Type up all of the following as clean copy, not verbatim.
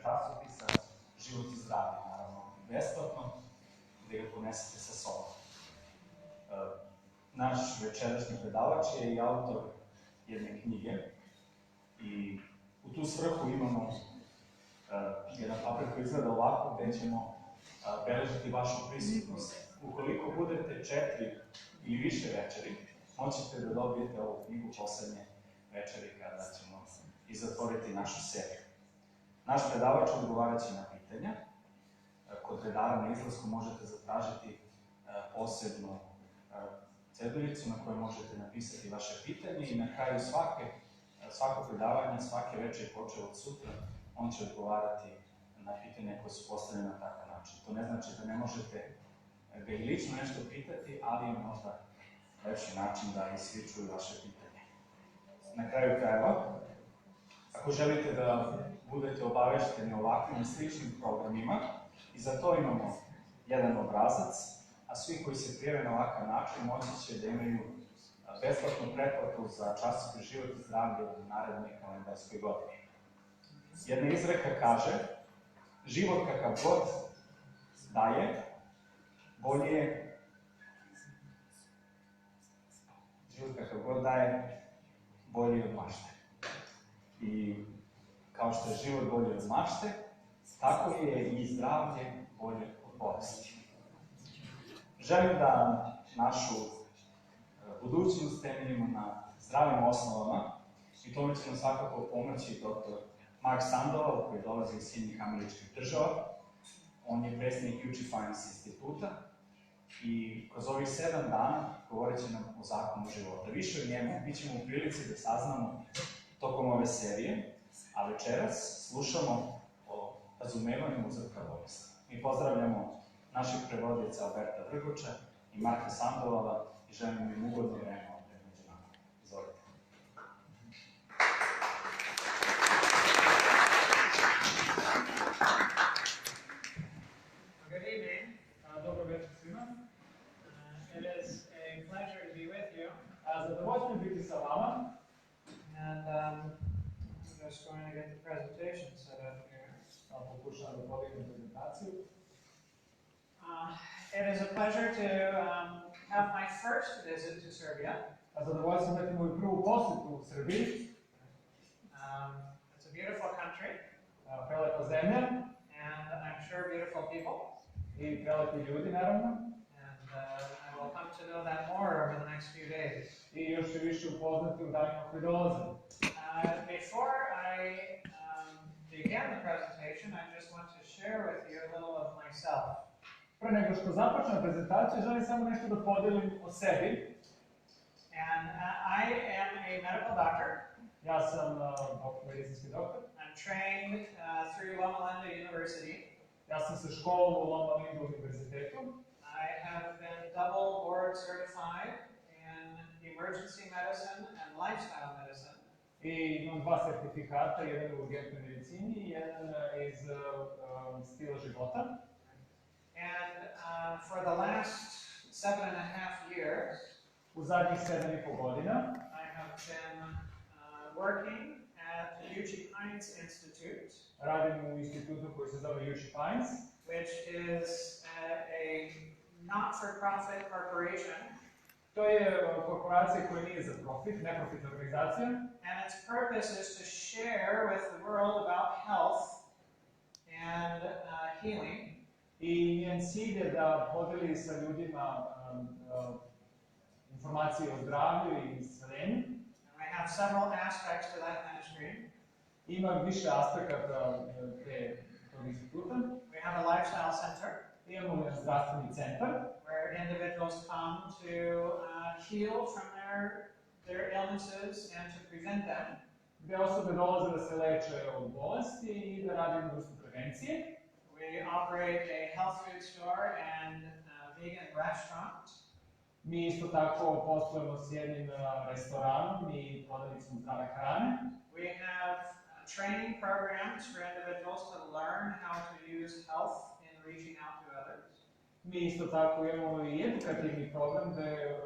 časopisa Život i zdravlje, naravno besplatno, gde ga ponesete sa sobom. Naš večerašnji predavač je i autor jedne knjige i u tu svrhu imamo jedan papir koji izgleda ovako, gde ćemo beležiti vašu prisutnost. Ukoliko budete 4 ili više večeri, moćete da dobijete ovu knjigu poslednje večeri kada ćemo i zatvoriti našu seriju. Naš predavač odgovarat će na pitanja. Kod redara na izlasku možete zatražiti posebnu ceduljicu na kojoj možete napisati vaše pitanje i na kraju svako predavanja, svake večeri počeo od sutra, on će odgovarati na pitanja koje su postavljene na takav način. To ne znači da ne možete ga i lično nešto pitati, ali je možda lepši način da i svi čuju vaše pitanje. Na kraju krajeva, ako želite da budete obavešteni ovakvim i sličnim programima, i za to imamo jedan obrazac, a svi koji se prijave na ovakav način moći će da imaju besplatnu pretplatu za časopis Život i zdravlje u narednoj kalendarskoj godini. Jedna izreka kaže, život kakav god daje, bolje je... Život kakav god daje, bolje je od mašte. I kao što je život bolje od mašte, tako je i zdravlje bolje od bolesti. Želim da našu budućnost temeljimo na zdravim osnovama i tome će nam svakako pomoći dr. Mark Sandoval, koji dolazi iz Sjedinjenih Američkih Država. On je predstavnik UC Finance instituta i kroz ovih 7 dana govorit će nam o zakonu života. Više o njemu bit ćemo u prilici da saznamo tokom ove serije, a večeras slušamo o razumevanju uzroka bolesti. Mi pozdravljamo naših prevodioca Alberta Vrgoča i Marka Sandovala i želim im ugodno vreme ovde među nama. Izvolite. Good evening. Dobro večer svima. It is a pleasure to be with you. Zadovoljstvo biti sa vama. And I'm just going to get the presentation set up here. Pokušavam da podignem prezentaciju. It is a pleasure to have my first visit to Serbia. Zadovoljstvo imati moju prvu posetu u Srbiji. It's a beautiful country. Prelepa zemlja. And I'm sure beautiful people. I prelepi ljudi, naravno. And I will come to know that more over the next few days. I još ću više upoznati u danima koji dolaze. Before I begin the presentation, I just want to share with you a little of myself. Pre nego što započnem prezentaciju, želim samo nešto da podelim o sebi. And I am a medical doctor. Ja sam medicinski doktor. I'm trained through Loma Linda University. Ja sam se školovao u Loma Linda univerzitetu. I have been double board certified in emergency medicine and lifestyle medicine. I imam 2 sertifikata, jedan u urgentnoj medicini i jedan iz stila života. And for the last 7.5 years, u zadnjih 7,5 godina, I have been working at the UC Pines Institute. Radim u institutu koji se zove UC Pines, which is a not-for-profit corporation. To je korporacija koja nije za profit, neprofitna organizacija. And its purpose is to share with the world about health and healing. I njen cilj je da podeli sa ljudima informacije o zdravlju i isceljenju. I have several aspects to that ministry. Ima više aspekata tog instituta. We have a lifestyle center. Imamo jedan zdravstveni centar. Where individuals come to heal from their illnesses and to prevent them. Gde osobe dolaze da se leče od bolesti i da rade jednu vrstu prevencije. We operate a health food store and a vegan restaurant. Mi isto tako poslujemo s jednim restoranom i prodavnicom zdrave hrane. We have training programs for individuals to learn how to use health in reaching out to others. Mi isto tako imamo i edukativni program gde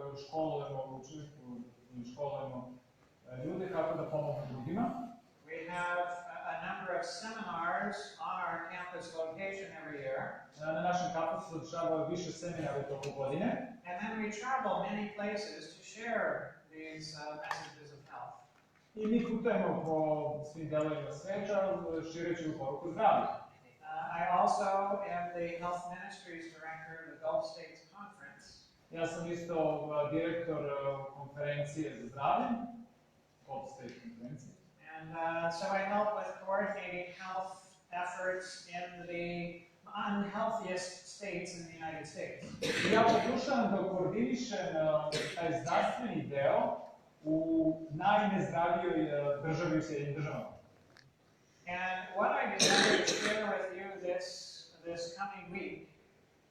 školujemo ljude kako da pomognu drugima. We have a number of seminars on our campus location every year. Na našem kampusu se održava više seminara u toku godine. And then we travel many places to share these messages of health. I mi putujemo po svim delovima sveta, šireći u poruku zdravlja. I also am the Health Ministries Director of the Gulf States Conference. Ja sam isto direktor konferencije za zdravlje, Gulf States konferencije. And so I help with coordinating health efforts in the unhealthiest states in the United States. I ja pokušavam da koordinišem taj zdravstveni deo u najnezdravijoj državi u Sjedinjenim državama. And what I decided to share with you this coming week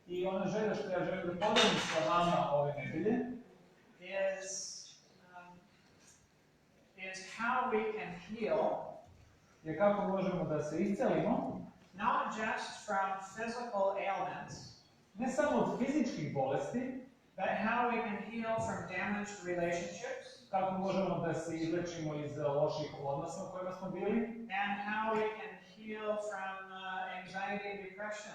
I ona želja što ja želim da podelim sa vama ove nedelje is how we can heal, je kako možemo da se iscelimo, not just from physical ailments, ne samo od fizičkih bolesti, but how we can heal from damaged relationships, kako možemo da se izlečimo iz loših odnosa u kojima smo bili, and how we can heal from anxiety and depression.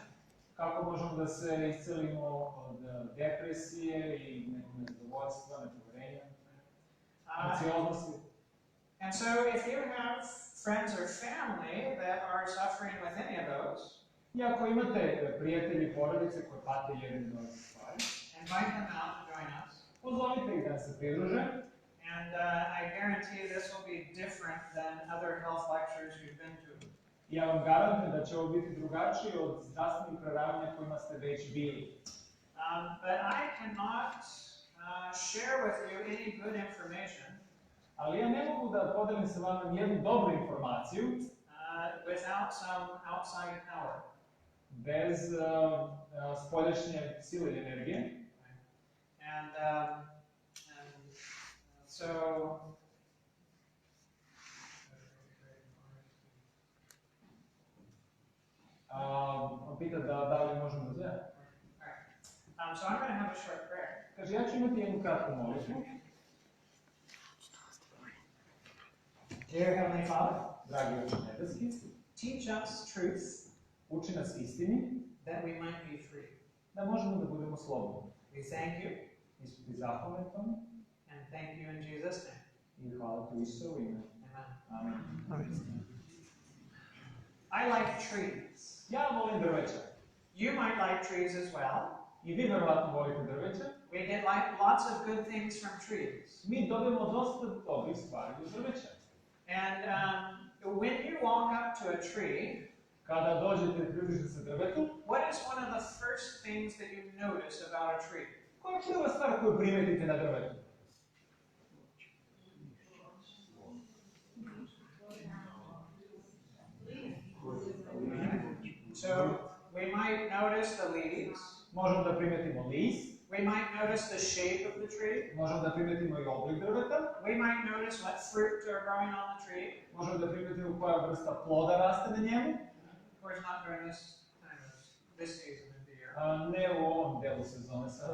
kako možemo da se iscelimo od depresije i nekog nezadovoljstva, nepoverenja, anksioznosti. And so if you have friends or family that are suffering with any of those, I ako imate prijatelji i porodice koji pate jedne od ovih stvari, invite them out to join us. pozovite ih da se pridruže. And I guarantee this will be different than other health lectures you've been to. Ja vam garantujem da će ovo biti drugačije od zdravstvenih predavanja kojima ste već bili. But I cannot share with you any good information Ali ja ne mogu da podelim sa vama nijednu dobru informaciju without some outside power. bez spoljašnje sile i energije. And so Pita da li možemo da zove. so I'm going to have a short prayer. Kaže, ja ću imati jednu kratku molitvu. Dear Heavenly Father, Dragi Oče nebeski, teach us truth uči nas istini that we might be free. da možemo da budemo slobodni. We thank you Mi smo ti zahvalni tome and thank you in Jesus' name. i hvala ti u Isusovo ime. Amen. Amen. I like trees. Ja volim drveća. You might like trees as well. I vi verovatno volite drveća. We get lots of good things from trees. Mi dobijemo dosta dobrih stvari od drveća. And when you walk up to a tree, Kada dođete i približite se drvetu, what is one of the first things that you notice about a tree? koja je prva stvar koju primetite na drvetu? So we might notice the leaves. Možemo da primetimo list, We might notice the shape of the tree. možemo da primetimo i oblik drveta, We might notice what fruit are growing on the tree. možemo da primetimo koja vrsta ploda raste na njemu, Of course, not during this time of this season of the year. ne u ovom delu sezone sada.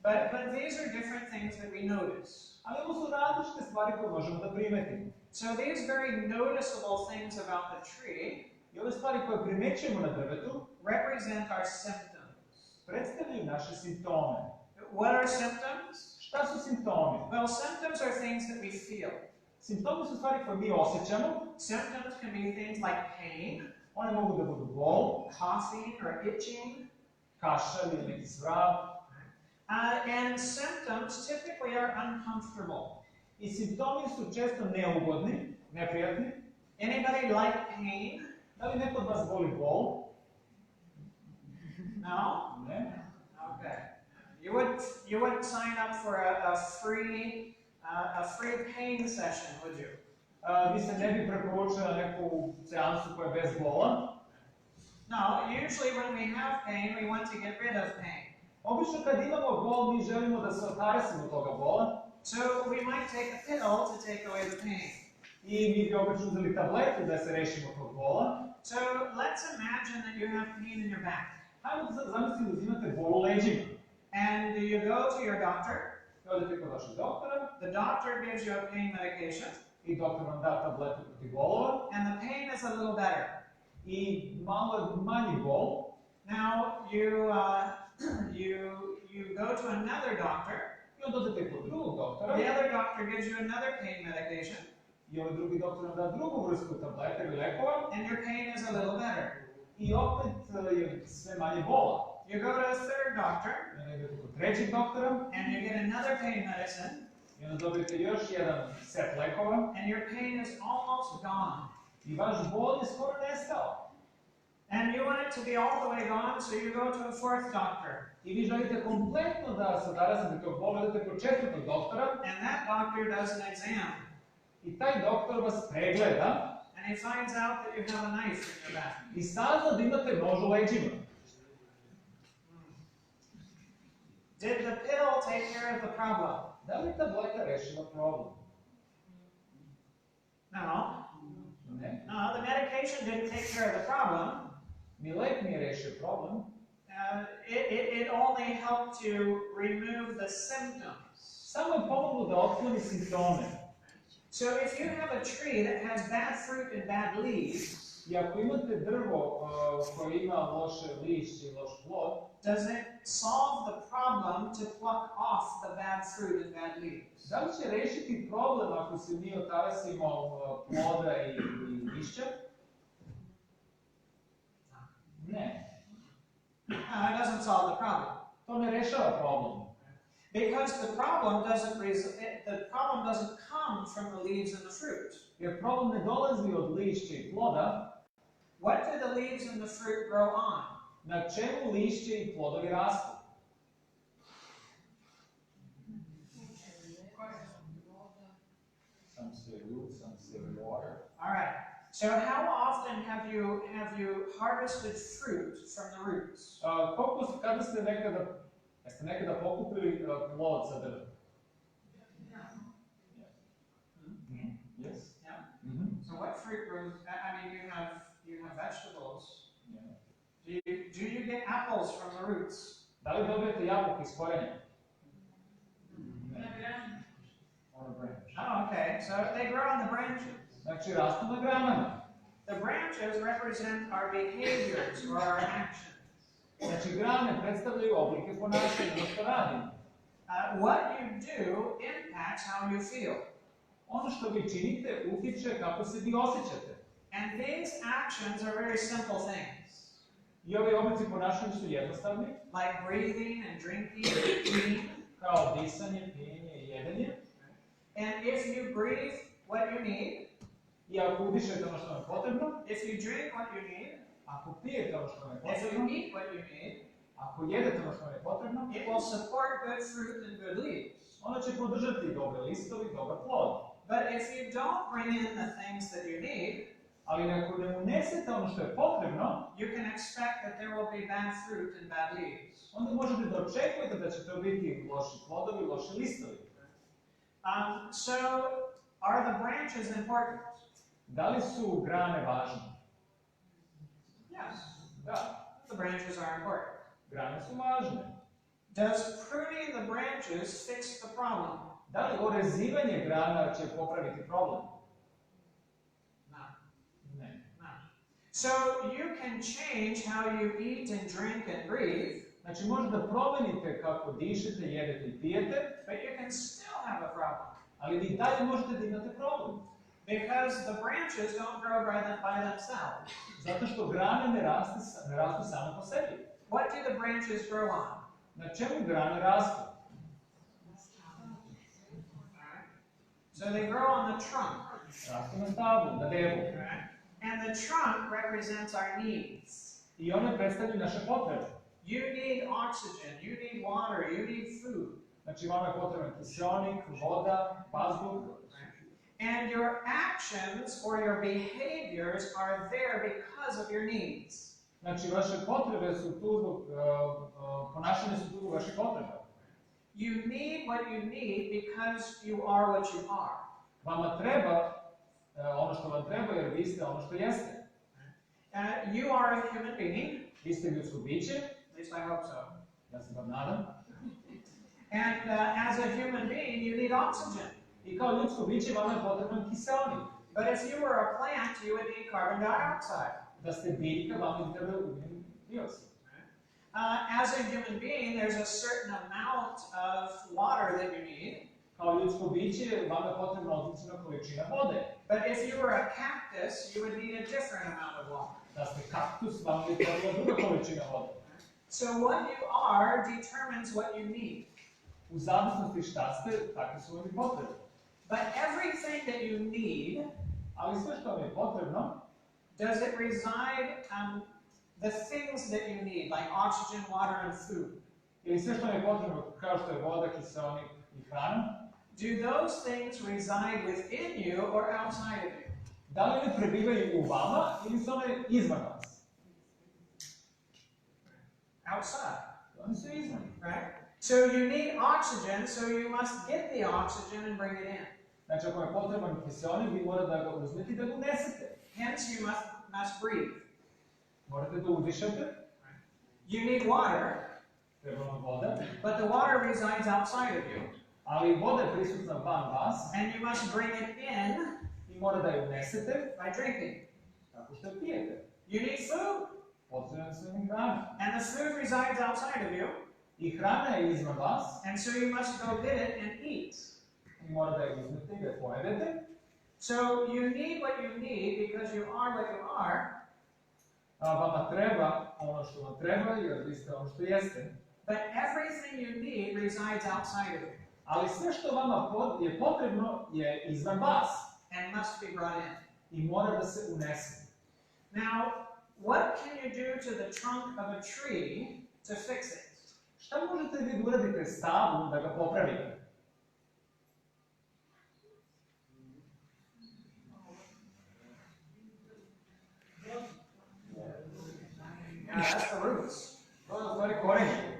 But these are different things that we notice. Ali ovo su različite stvari koje možemo da primetimo. So these very noticeable things about the tree I ove stvari koje primećujemo na drvetu represent our symptoms. predstavljaju naše simptome. What are symptoms? Šta su simptomi? Well, symptoms are things that we feel. Simptomi su stvari koje mi osjećamo. Symptoms can be things like pain, One mogu da budu bol, coughing, or itching. kašalj ili neki svrab. And symptoms typically are uncomfortable. I simptomi su često neugodni, neprijatni. Anybody like pain? Da li neko od vas voli bol? No? Ne. Okay. You wouldn't sign up for a free pain session, would you? Vi se ne bi preporučili na neku seansu koja je bez bola. No, usually when we have pain, we want to get rid of pain. Obično kad imamo bol, mi želimo da se otarasimo toga bola. So we might take a pill to take away the pain. I mi bi obično uzeli tabletu da se rešimo tog bola. So let's imagine that you have pain in your back. Hajmo da zamislimo da imate bol u leđima. And you go to your doctor. I odete kod vašeg doktora. The doctor gives you a pain medication. I doktor vam da tabletu protiv bolova. And the pain is a little better. i malo manji bol. Now you go to another doctor. I onda odete kod drugog doktora. The other doctor gives you another pain medication. I ovaj drugi doktor vam da drugu vrstu tableta ili lekova. And your pain is a little better. I opet je sve manje bola. You go to a third doctor. I onda idete kod trećeg doktora. And you get another pain medicine. I onda dobijete još jedan set lekova. And your pain is almost gone. I vaš bol je skoro nestao. And you want it to be all the way gone, so you go to a fourth doctor. I vi želite kompletno da se odarazite tog bola, idete kod četvrtog doktora. And that doctor does an exam. I taj doktor vas pregleda. And he finds out that you have a knife in your back. I sazna da imate nož u leđima. Did the pill take care of the problem? Da li tableta rešila problem? No. Ne. No, the medication didn't take care of the problem. Ni lek nije rešio problem. It only helped to remove the symptoms. Samo je pomoglo da otkloni simptome. So if you have a tree that has bad fruit and bad leaves, I ako imate drvo koje ima loše lišće i loš plod, does it solve the problem to pluck off the bad fruit and bad leaves? da li će rešiti problem ako se mi otarasimo ploda i lišća? Ne. No, it doesn't solve the problem. To ne rešava problem. Because the problem doesn't come from the leaves and the fruit. Jer problem ne dolazi od lišća i ploda. What do the leaves and the fruit grow on? Na čemu lišće i plodovi rastu? Some say root, some say water. All right. So how often have you harvested fruit from the roots? Kada ste nekada pokupili plod sa drva? Yes. Yeah. Mm-hmm. So what fruit grows? I mean, you have vegetables. Yeah. Do you get apples from the roots? Da li dobijete jabuke iz korenja? On a branch. Oh, okay. So they grow on the branches. Znači rastu na granama. The branches represent our behaviors or our actions. Znači grane predstavljaju oblike ponašanja, ono što radimo. What you do impacts how you feel. Ono što vi činite utiče kako se vi osjećate. And these actions are very simple things. I ovi oblici ponašanja su jednostavni. Like breathing and drinking and eating. Kao disanje, pijenje i jedenje. And if you breathe what you need, I ako udišete ono što vam je potrebno, if you drink what you need, ako pijete ono što vam je if you potrebno, eat what you need, ako jedete ono što vam je potrebno, it will support good fruit and good leaves. ono će podržati dobre listovi, dobar plod. But if you don't bring in the things that you need, Ali ako ne unesete ono što je potrebno, you can expect that there will be bad fruit and bad leaves. onda možete da očekujete da će to biti loši plodovi, loši listovi. So, are the branches important? Da li su grane važne? Yes, Da, the branches are important. grane su važne. Does pruning the branches fix the problem? Da li orezivanje grana će popraviti problem? No. Ne. No. So you can change how you eat and drink and breathe, Znači možete da promenite kako dišete, jedete i pijete, but you can still have a problem. ali vi dalje možete da imate problem. Because the branches don't grow by themselves. Zato što grane ne rastu same po sebi. What do the branches grow on? Na čemu grane rastu? So they grow on the trunk. Rastu na stablu, na devu. And the trunk represents our needs. I one predstavljaju naše potrebe. You need oxygen, you need water, you need food. Znači vama je potreban kiseonik, voda, vazduh. And your actions or your behaviors are there because of your needs. Znači vaše potrebe su tu zbog, ponašanje su tu zbog vaših potreba. You need what you need because you are what you are. Vama treba ono što vam treba jer vi ste ono što jeste. You are a human being. Vi ste ljudsko biće. At least I hope so. Ja se bar nadam. And as a human being, you need oxygen. I kao ljudsko biće vama je potreban kiseonik. But if you were a plant, you would need carbon dioxide. da ste biljka, vama izgleda ugljen dioksid. As a human being, there's a certain amount of water that you need. Kao ljudsko biće, vama je potrebna određena količina vode. But if you were a cactus, you would need a different amount of water. Da ste kaktus, vama je potrebna druga količina vode. So what you are determines what you need. U zavisnosti šta ste, takve su vam i potrebne. But everything that you need, ali sve što vam je potrebno, does it reside the things that you need, like oxygen, water, and food? Ili sve što vam je potrebno, kao što je voda, kiseonik i hrana, do those things reside within you or outside of you? Da li one prebivaju u vama ili su one izvan vas? Outside. One su izvan. Right? So you need oxygen, so you must get the oxygen and bring it in. Znači, ako je potreban kiseonik, vi morate da ga uzmete i da ga unesete. Hence, you must breathe. Morate da udišete. You need water, Treba vam voda. but the water resides outside of you. Ali voda je prisutna van vas. And you must bring it in I mora da je unesete. by drinking. Tako što je pijete. You need food, Potrebna su vam hrana. and the food resides outside of you. I hrana je izvan vas. And so you must go get it and eat. I mora da je uzmete i da je pojedete. So you need what you need because you are what you are. Vama treba ono što vam treba, jer vi ste ono što jeste. But everything you need resides outside of you. Ali sve što vama je potrebno je izvan vas. And must be brought in. I mora da se unese. Now, what can you do to the trunk of a tree to fix it? Šta možete vi da uradite stablu da ga popravite? Yeah, that's the roots. To je u stvari korenje.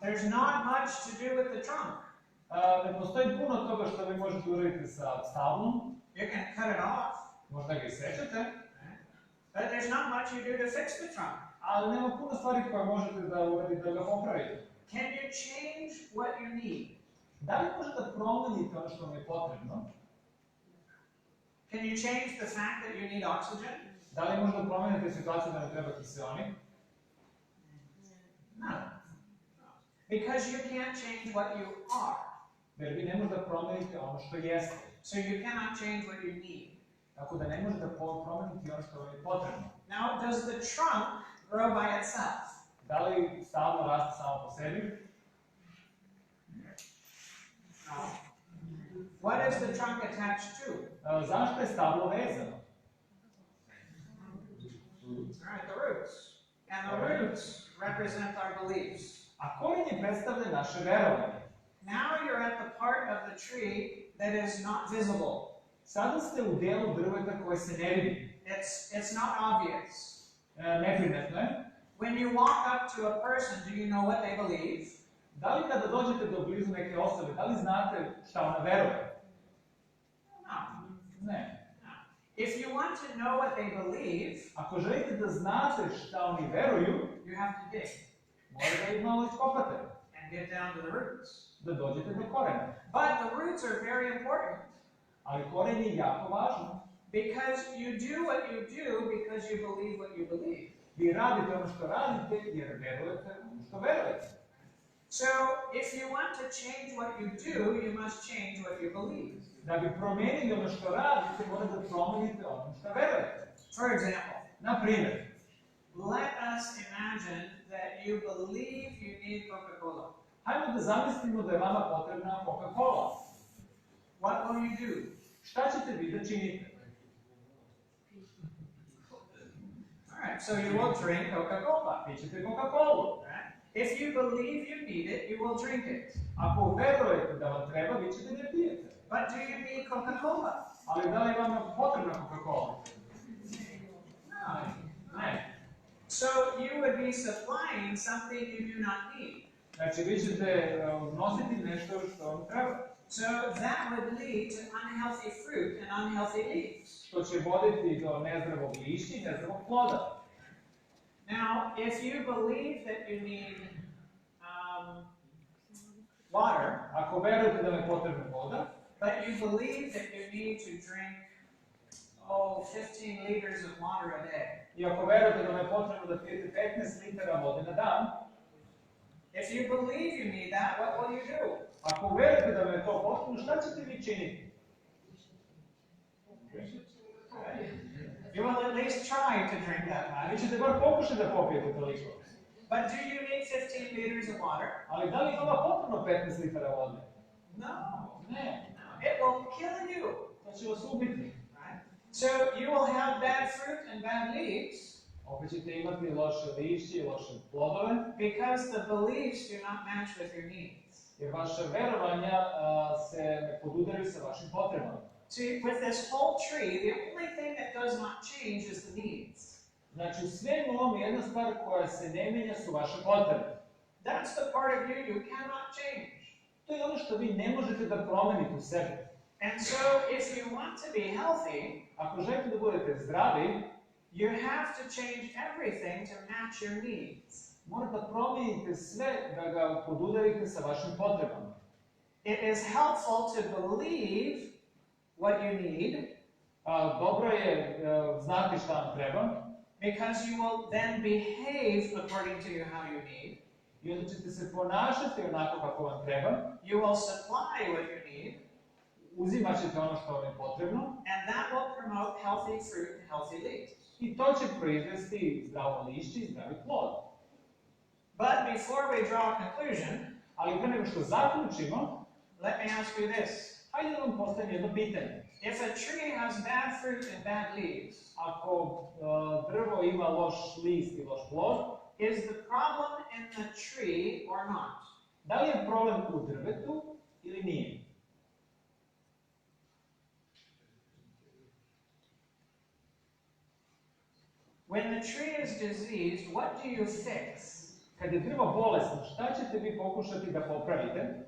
There's not much to do with the trunk. Ne postoji puno toga što vi možete uraditi sa stablom. You can cut it off. Možda ga isečete. But there's not much you do to fix the trunk. Ali nema puno stvari koje možete da uradite da ga popravite. Can you change what you need? Da li možete da promenite ono što vam je potrebno? Can you change the fact that you need oxygen? Da li možete da promenite situaciju da ne treba kiseonik? No. Because you can't change what you are. Jer vi ne možete da promenite ono što jeste. So you cannot change what you need. Tako da ne možete da promeniti ono što vam je potrebno. Now, does the trunk grow by itself? Da li stablo raste samo po sebi? No. What is the trunk attached to? Zašto je stablo vezano? All right, the roots. And the roots represent our beliefs. A korenje predstavlja naše verovanje. Now you're at the part of the tree that is not visible. Sada ste u delu drveta koje se ne vidi. It's not obvious. Neprimetno je. When you walk up to a person, do you know what they believe? Da li kada dođete do blizu neke osobe, da li znate šta ona veruje? No. Ne. If you want to know what they believe, Ako želite da znate šta oni veruju, you have to dig morate da ih malo iskopate, and get down to the roots. da dođete do korena. But the roots are very important Ali koren je jako važno. because you do what you do because you believe what you believe. Vi radite ono što radite jer verujete ono što verujete. So, if you want to change what you do, you must change what you believe. Da bi promenili ono što radite, morate da promenite ono što verujete. For example, Na primjer, let us imagine that you believe you need Coca-Cola. hajmo da zamislimo da je vama potrebna Coca-Cola. What will you do? Šta ćete vi da činite? Alright, so you will drink Coca-Cola. Vi ćete Coca-Cola. Right? If you believe you need it, you will drink it. Ako verujete da vam treba, vi ćete ne pijete. But do you need Coca-Cola? Ali da li je vama potrebna Coca-Cola? No. Ne. So you would be supplying something you do not need. Znači, vi ćete nositi nešto što vam treba. So that would lead to unhealthy fruit and unhealthy leaves. Što će voditi do nezdravog lišća i nezdravog ploda. Now, if you believe that you need water, Ako verujete da vam je potrebna voda, but you believe that you need to drink 15 liters of water a day. I ako verujete da vam je potrebno da pijete 15 litara vode na dan, if you believe you need that, what will you do? Ako verujete da vam je to potrebno, šta ćete vi činiti? You will at least try to drink that much. Vi ćete bar pokušati da popijete toliko. But do you need 15 liters of water? Ali da li je vama potrebno 15 litara vode? No. Ne. It will kill you. To će vas ubiti. So you will have bad fruit and bad leaves. Opet ćete imati loše lišće i loše plodove. Because the beliefs do not match with your needs. Jer vaše verovanja se ne podudaraju sa vašim potrebama. See, with this whole tree, the only thing that does not change is the needs. Znači, u svemu ovom jedna stvar koja se ne menja su vaše potrebe. That's the part of you cannot change. To je ono što vi ne možete da promenite u sebi. And so, if you want to be healthy, ako želite da budete zdravi, you have to change everything to match your needs. Morate da promenite sve da ga podudarite sa vašim potrebama. It is helpful to believe what you need. Dobro je znati šta vam treba. Because you will then behave according to how you need. I onda ćete se ponašati onako kako vam treba. You will supply what you need. Uzimat ćete ono što vam je potrebno. And that will promote healthy fruit and healthy leaves. I to će proizvesti zdravo lišće i zdravi plod. But before we draw a conclusion, ali pre nego što zaključimo, let me ask you this. Hajde da vam postavim jedno pitanje. If a tree has bad fruit and bad leaves, ako drvo ima loš list i loš plod, is the problem in the tree or not? Da li je problem u drvetu ili nije? When the tree is diseased, what do you fix? Kad je drvo bolesno, šta ćete vi pokušati da popravite?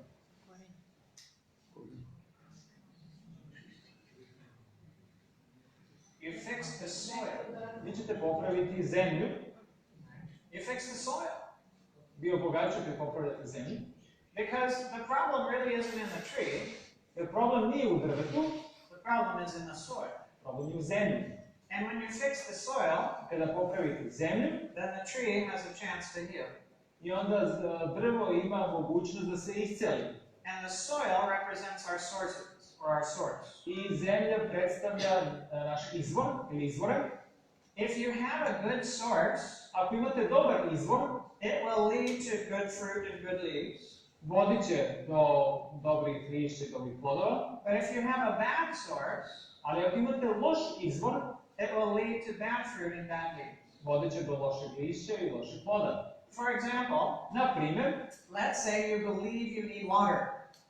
You fix the soil. Vi ćete popraviti zemlju. You fix the soil. Vi obogaćujete i popravljate zemlju. Because the problem really isn't in the tree. Jer problem nije u drvetu. The problem is in the soil. Problem je u zemlji. And when you fix the soil, kada popravite zemlju, then the tree has a chance to heal. I onda drvo ima mogućnost da se isceli. And the soil represents our sources, or our source. I zemlja predstavlja naš izvor ili izvore. If you have a good source, ako imate dobar izvor, it will lead to good fruit and good leaves. Vodit će do dobrih lišća i dobrih plodova. But if you have a bad source, ali ako imate loš izvor, it will lead to bad fruit and bad leaves. Vodit će do lošeg lišća i lošeg ploda. For example, na primjer, let's say you believe you need water.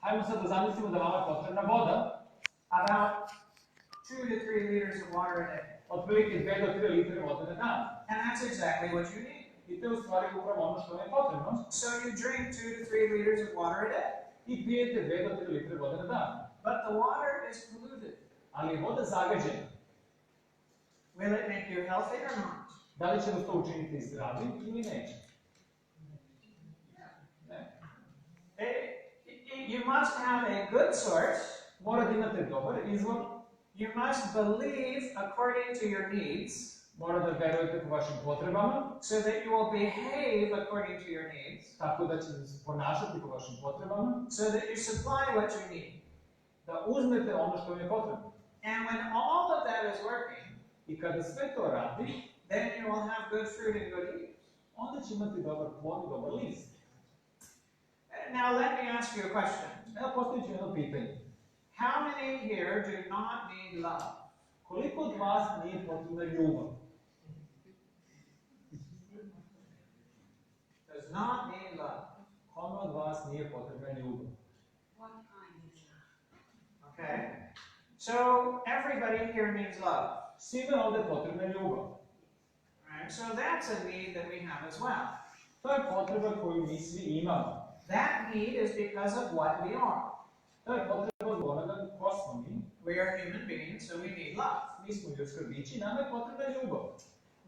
Hajmo sad da zamislimo da vama je potrebna voda. About 2 to 3 liters of water a day. Otprilike 2 do 3 litre vode na dan. And that's exactly what you need. I to je u stvari upravo ono što vam je potrebno. So you drink 2 to 3 liters of water a day. I pijete 2 do 3 litre vode na dan. But the water is polluted. Ali je voda zagađena. Will it make you healthy or not? Da li će vas to učiniti zdravim ili neće? Ne. You must have a good source. Mora da imate dobar izvor. You must believe according to your needs. Mora da verujete po vašim potrebama. So that you will behave according to your needs. Tako da ćete se ponašati po vašim potrebama. So that you supply what you need. Da uzmete ono što vam je potrebno. And when all of that is working, I kada sve to radi, then you will have good fruit and good leaves. Onda će imati dobar plod i dobar list. Now let me ask you a question. Evo postavit ću jedno pitanje. How many here do not need love? Koliko od vas nije potrebna ljubav? Does not need love. Kome od vas nije potrebna ljubav? What kind of love? Okay. So everybody here needs love. Svima ovde je potrebna ljubav. Right? So that's a need that we have as well. To je potreba koju mi svi imamo. That need is because of what we are. To je potreba zbog onoga ko smo mi. We are human beings, so we need love. Mi smo ljudska bića i nama je potrebna ljubav.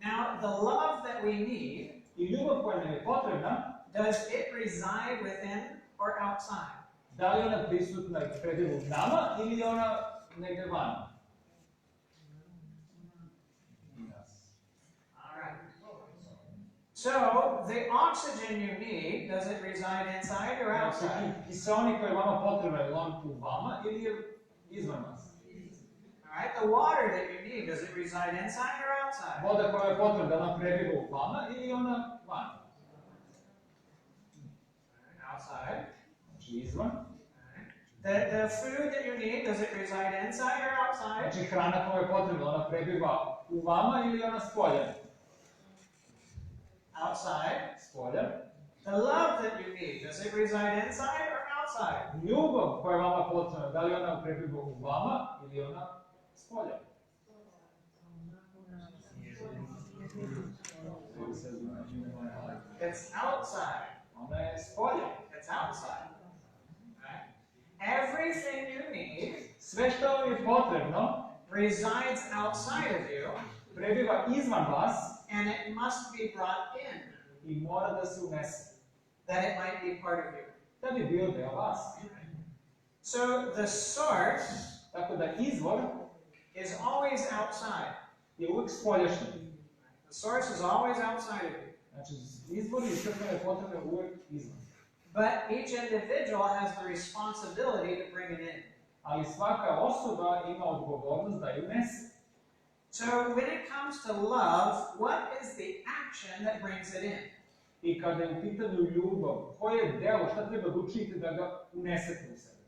Now, the love that we need, I ljubav koja nam je potrebna, does it reside within or outside? Da li je ona prisutna i predivno u nama ili je ona negde van? So, the oxygen you need, does it reside inside or outside? Kiseonik koji je vama potreban, je on u vama ili je izvan vas? Alright, the water that you need, does it reside inside or outside? Voda koja je potrebna, da ona prebiva u vama ili je ona van? Outside. Znači izvan. The food that you need, does it reside inside or outside? Znači hrana koja je potrebna, ona prebiva u vama ili je ona spolja? Outside. Spolja. The love that you need, does it reside inside or outside? Ljubav koja je vama potrebna, da li ona prebiva u vama ili je ona spolja? It's outside. Ona je spolja. It's outside. Right? Everything you need Sve što vam je potrebno resides outside of you, prebiva izvan vas and it must be brought in, i mora da se unese, that it might be part of you. da bi bio deo vas. So the source Tako da izvor is always outside. je uvek spoljašnji. The source is always outside of you. Znači, izvor i sve što je potrebno uvek izvan. But each individual has the responsibility to bring it in. Ali svaka osoba ima odgovornost da je unese. So when it comes to love, what is the action that brings it in? I kada je u pitanju ljubav, koje je delo, šta treba da učinite da ga unesete u sebe?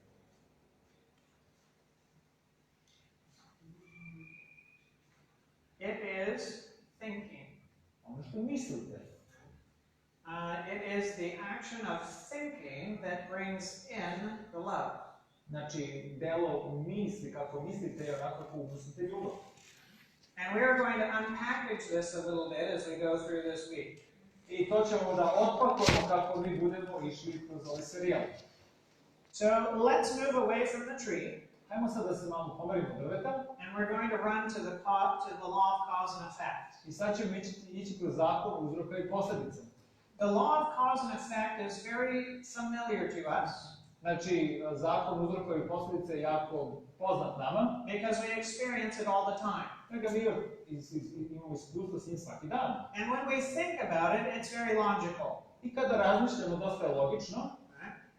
It is thinking. Ono što mislite. It is the action of thinking that brings in the love. Znači, delo misli, kako mislite je onako kako unosite ljubav. And we are going to unpackage this a little bit as we go through this week. I to ćemo da otpakujemo kako mi budemo išli kroz ovaj serijal. So let's move away from the tree. Hajmo sad da se malo pomerimo drveta. And we're going to run to the law of cause and effect. I sad ćemo ići kroz zakon uzroka i posledica. The law of cause and effect is very familiar to us. Znači, zakon uzroka i posledica je jako poznat nama. Because we experience it all the time. Njega mi imamo iskustvo s njim svaki dan. And when we think about it, it's very logical. I kada razmišljamo, dosta je logično.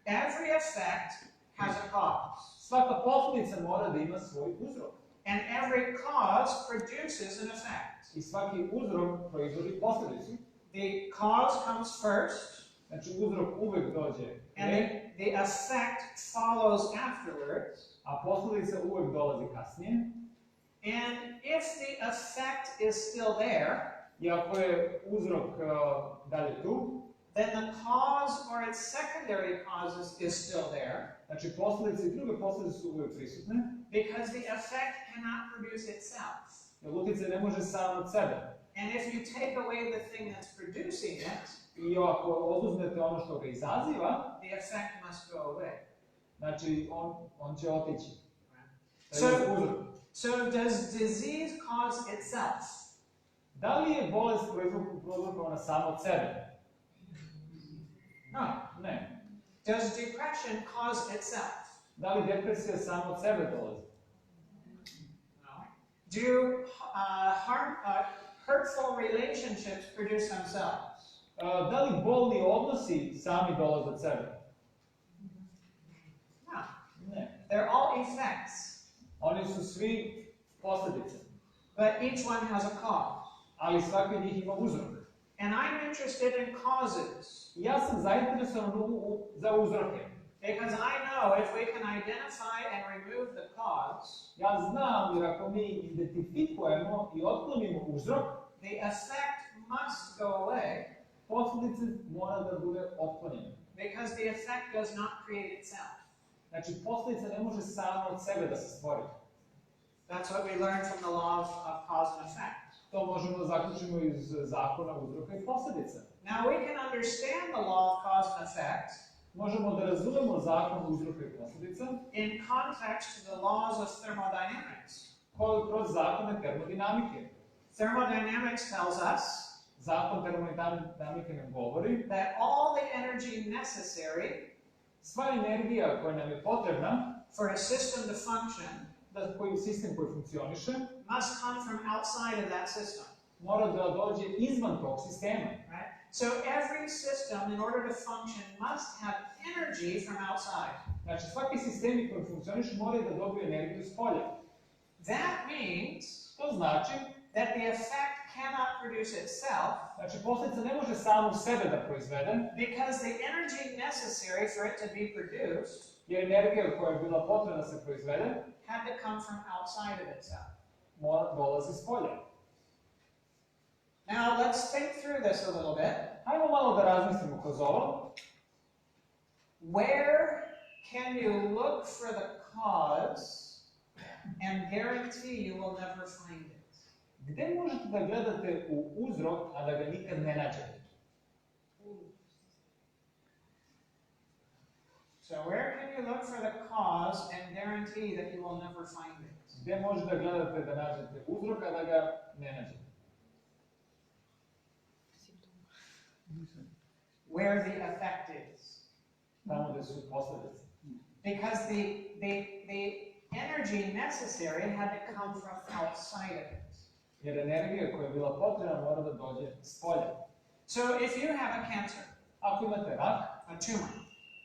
Every effect has a cause. Svaka posljedica mora da ima svoj uzrok. And every cause produces an effect. I svaki uzrok proizvodi posljedicu. The cause comes first. Znači, uzrok uvek dođe And the effect follows afterwards. A posljedica uvek dolazi kasnije. And if the effect is still there, I ako je uzrok dalje tu, then the cause or its secondary causes is still there. Znači, posljedice i druge posljedice su uvek prisutne. Because the effect cannot produce itself. Jer uticaj ne može sam od sebe. And if you take away the thing that's producing it, I ako oduzmete ono što ga izaziva, the effect must go away. znači on će otići. So does disease cause itself? Da li je bolest prouzrokovana samo od sebe? No. Ne. Does depression cause itself? Da li depresija samo od sebe dolazi? No. Do hurtful relationships produce themselves? Da li bolni odnosi sami dolaze od sebe? No. Ne. They're all effects. Oni su svi posljedice. But each one has a cause. Ali svaki od njih ima uzrok. And I'm interested in causes. Ja sam zainteresovan za uzroke. Because I know if we can identify and remove the cause, Ja znam jer ako mi identifikujemo i otklonimo uzrok, the effect must go away. Posljedice mora da bude otklonjene. Because the effect does not create itself. Znači, posljedica ne može sama od sebe da se stvori. That's what we learn from the law of cause and effect. To možemo da zaključimo iz zakona uzroka i posljedica. Now we can understand the law of cause and effect. Možemo da razumemo zakon uzroka i posljedica in context to the laws of thermodynamics. Kroz zakone termodinamike. Thermodynamics tells us Zakon termodinamike nam govori that all the energy necessary Sva energija koja nam je potrebna for a system to function sistem koji funkcioniše must come from outside of that system. mora da dođe izvan tog sistema. Right? So every system, in order to function, must have energy from outside. Znači, svaki sistemi koji funkcionišu moraju da dobiju energiju s polja. That means To znači that the effect cannot produce itself, znači, posljedica ne može samu sebe da proizvede, because the energy necessary for it to be produced jer energija koja je bila potrebna da se proizvede had to come from outside of itself. dolazi s polja. Now let's think through this a little bit. Hajmo malo da razmislimo kroz ovo. Where can you look for the cause and guarantee you will never find it? Gde možete da gledate u uzrok, a da ga nikad ne nađete? So where can you look for the cause and guarantee that you will never find it? Gde možete da gledate da nađete uzrok, a da ga ne nađete? Where the effect is. Tamo gde su posljedice. Because the energy necessary had to come from outside of it. Jer energija koja je bila potrebna mora da dođe s polja. So if you have a cancer, Ako imate rak, a tumor,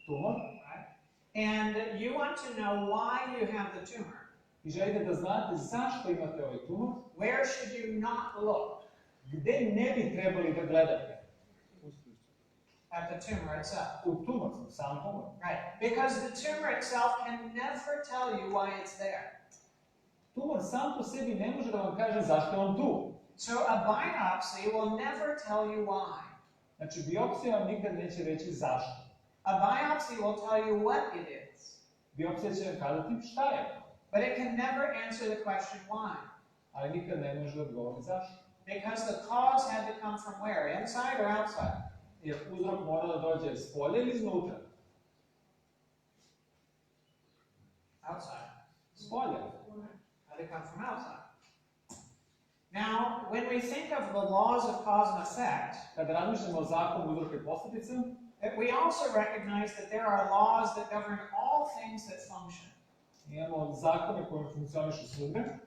tumor, right, and you want to know why you have the tumor, i želite da znate zašto imate ovaj tumor, where should you not look? gde ne bi trebali da gledate? At the tumor itself. U tumor, sam tumor. Right, because the tumor itself can never tell you why it's there. Tumor sam po sebi ne može da vam kaže zašto je on tu. So a biopsy will never tell you why. Znači, biopsija vam nikad neće reći zašto. A biopsy will tell you what it is, Biopsija će vam kazati šta je to, but it can never answer the question why. ali nikad ne može da odgovori zašto. Because the cause had to come from where? Inside or outside? Jer uzrok mora da dođe s polja ili iznutra? Outside. S polja. Had to come from outside. Now, when we think of the laws of cause and effect, Kada razmišljamo o zakonu uzroka i posljedice, we also recognize that there are laws that govern all things that function. imamo zakone koji funkcionišu svugde.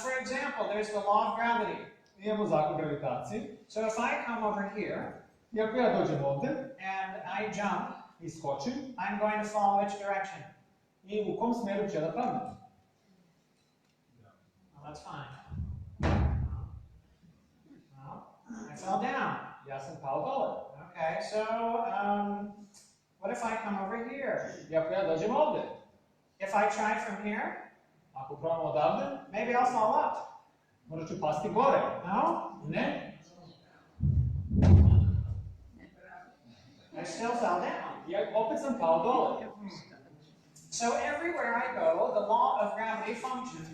For example, there's the law of gravity. Imamo zakon gravitacije. So if I come over here I ako ja dođem ovde and I jump, i skočim, I'm going to fall which direction? i u kom smeru ću ja da padnem? Well, that's fine. Well, I fell down. Ja sam pao dole. Okay, so what if I come over here? I ako ja dođem ovde, If I try from here, ako probam odavde, maybe I'll fall up. možda ću pasti gore. No? Ne? I still fell down. Ja opet sam pao dole. So everywhere I go, the law of gravity functions.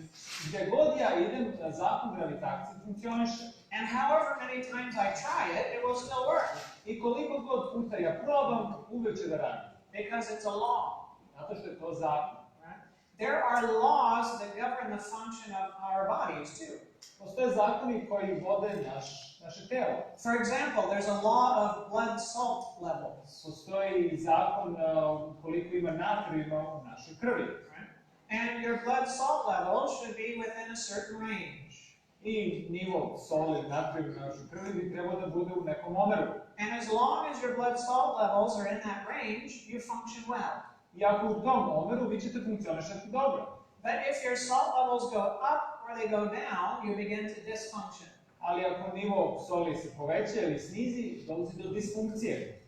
Gde god ja idem, zakon gravitacije funkcioniše. And however many times I try it, it will still work. I koliko god puta ja probam, uvek će da radi. Because it's a law. Zato što je to zakon. Right? There are laws that govern the function of our bodies too. Postoje zakoni koji vode naše telo. For example, there's a law of blood salt levels. Postoji zakon koliko ima natrijuma u našoj krvi. Right? And your blood salt levels should be within a certain range. I nivo soli, natrijuma u našoj krvi bi trebao da bude u nekom omeru. And as long as your blood salt levels are in that range, you function well. I ako u tom omeru vi ćete funkcionišati dobro. But if your salt levels go up or they go down, you begin to dysfunction. Ali ako nivo soli se poveća ili snizi, dolazi do disfunkcije.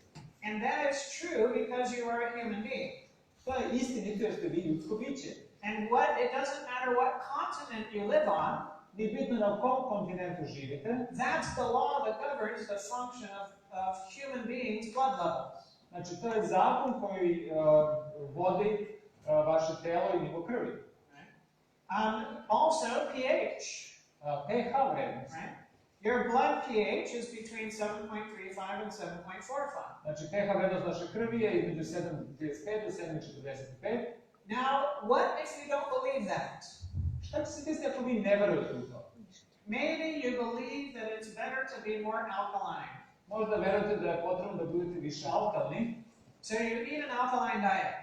And that is true because you are a human being. To je istinito jer ste vi ljudsko biće. And it doesn't matter what continent you live on, Nije bitno na kom kontinentu živite, that's the law that governs the function of human beings' blood levels. znači to je zakon koji vodi vaše telo i nivo krvi. Also, pH. pH vrednost. Right? Your blood pH is between 7.35 and 7.45. Znači pH vrednost vaše krvi je između 7,35 do 7,45. Now, what if you don't believe that? Šta će se desiti ako vi ne verujete u to? Maybe you believe that it's better to be more alkaline. Možda verujete da je potrebno da budete više alkalni. So you eat an alkaline diet,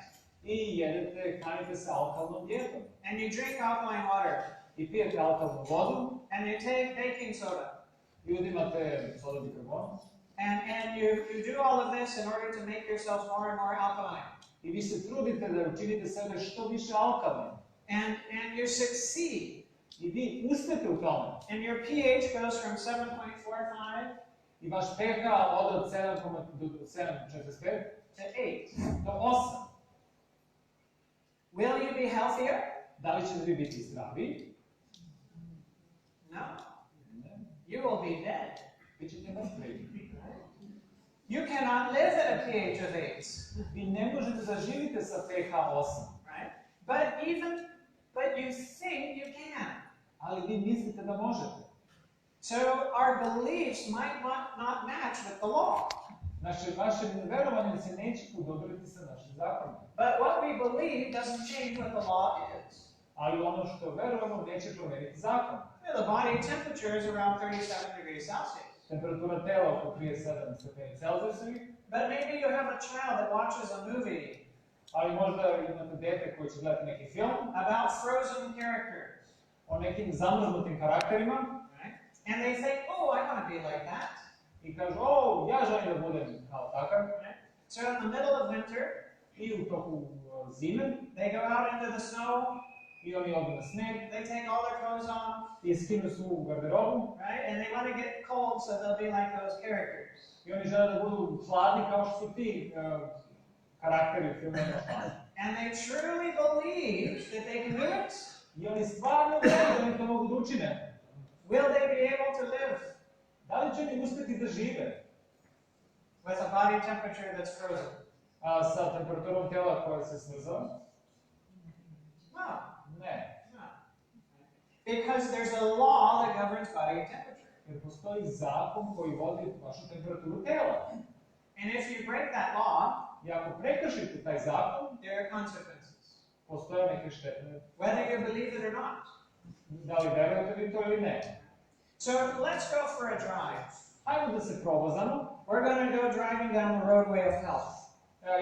I jedete, hranite se alkalnom dijetom. and you drink alkaline water, I pijete alkalnu vodu, and you take baking soda, i uzimate soda bikarbonat. and you do all of this in order to make yourselves more and more alkaline. I vi se trudite da učinite sebe što više alkalnim. And you succeed. I vi uspete u tome. And your pH goes from 7.45 I vaš pH ode od 7,45 to 8. do 8. Will you be healthier? Da li ćete vi biti zdravi? No. Ne. You will be dead. Bićete mrtvi. You cannot live at a pH of 8. Vi ne možete da živite sa pH 8. Right? But you think you can. Ali vi mislite da možete. So our beliefs might not match with the law. Vaše verovanje se neće podobriti sa našim zakonom. But what we believe doesn't change what the law is. Ali ono što verujemo neće promeniti zakon. The body temperature is around 37 degrees Celsius. Temperatura tela oko 37 stepeni Celzijusovih. But maybe you have a child that watches a movie Ali možda imate dete koje će gledati neki film about frozen characters. o nekim zamrznutim karakterima. Right? And they think, oh, I want to be like that. I kažu, o, ja želim da budem kao takav. Right? So in the middle of winter, I u toku zime, they go out into the snow, i oni odu na sneg, they take all their clothes off, i skinu svu garderobu, right? And they want to get cold so they'll be like those characters. i oni žele da budu hladni kao što su ti karakteri u filmovima hladni. And they truly believe that they can do it. I oni stvarno veruju da oni to mogu da učine. Will they be able to live Da li će oni uspeti da žive with a body temperature that's frozen? sa temperaturom tela koja se smrzava? No. Ne. No. Because there's a law that governs body temperature. Jer postoji zakon koji vodi vašu temperaturu tela. And if you break that law, I ako prekršite taj zakon, there are consequences. postoje neke štetne. Whether you believe it or not. Da li verujete vi to ili ne? So let's go for a drive. Hajmo da se probozamo. We're going to go driving down the roadway of health.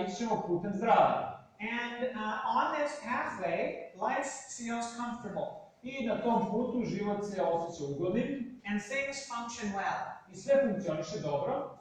Ići ćemo putem zdravlja. And on this pathway, life feels comfortable. I na tom putu život se osjeća ugodnim. And things function well. I sve funkcioniše dobro.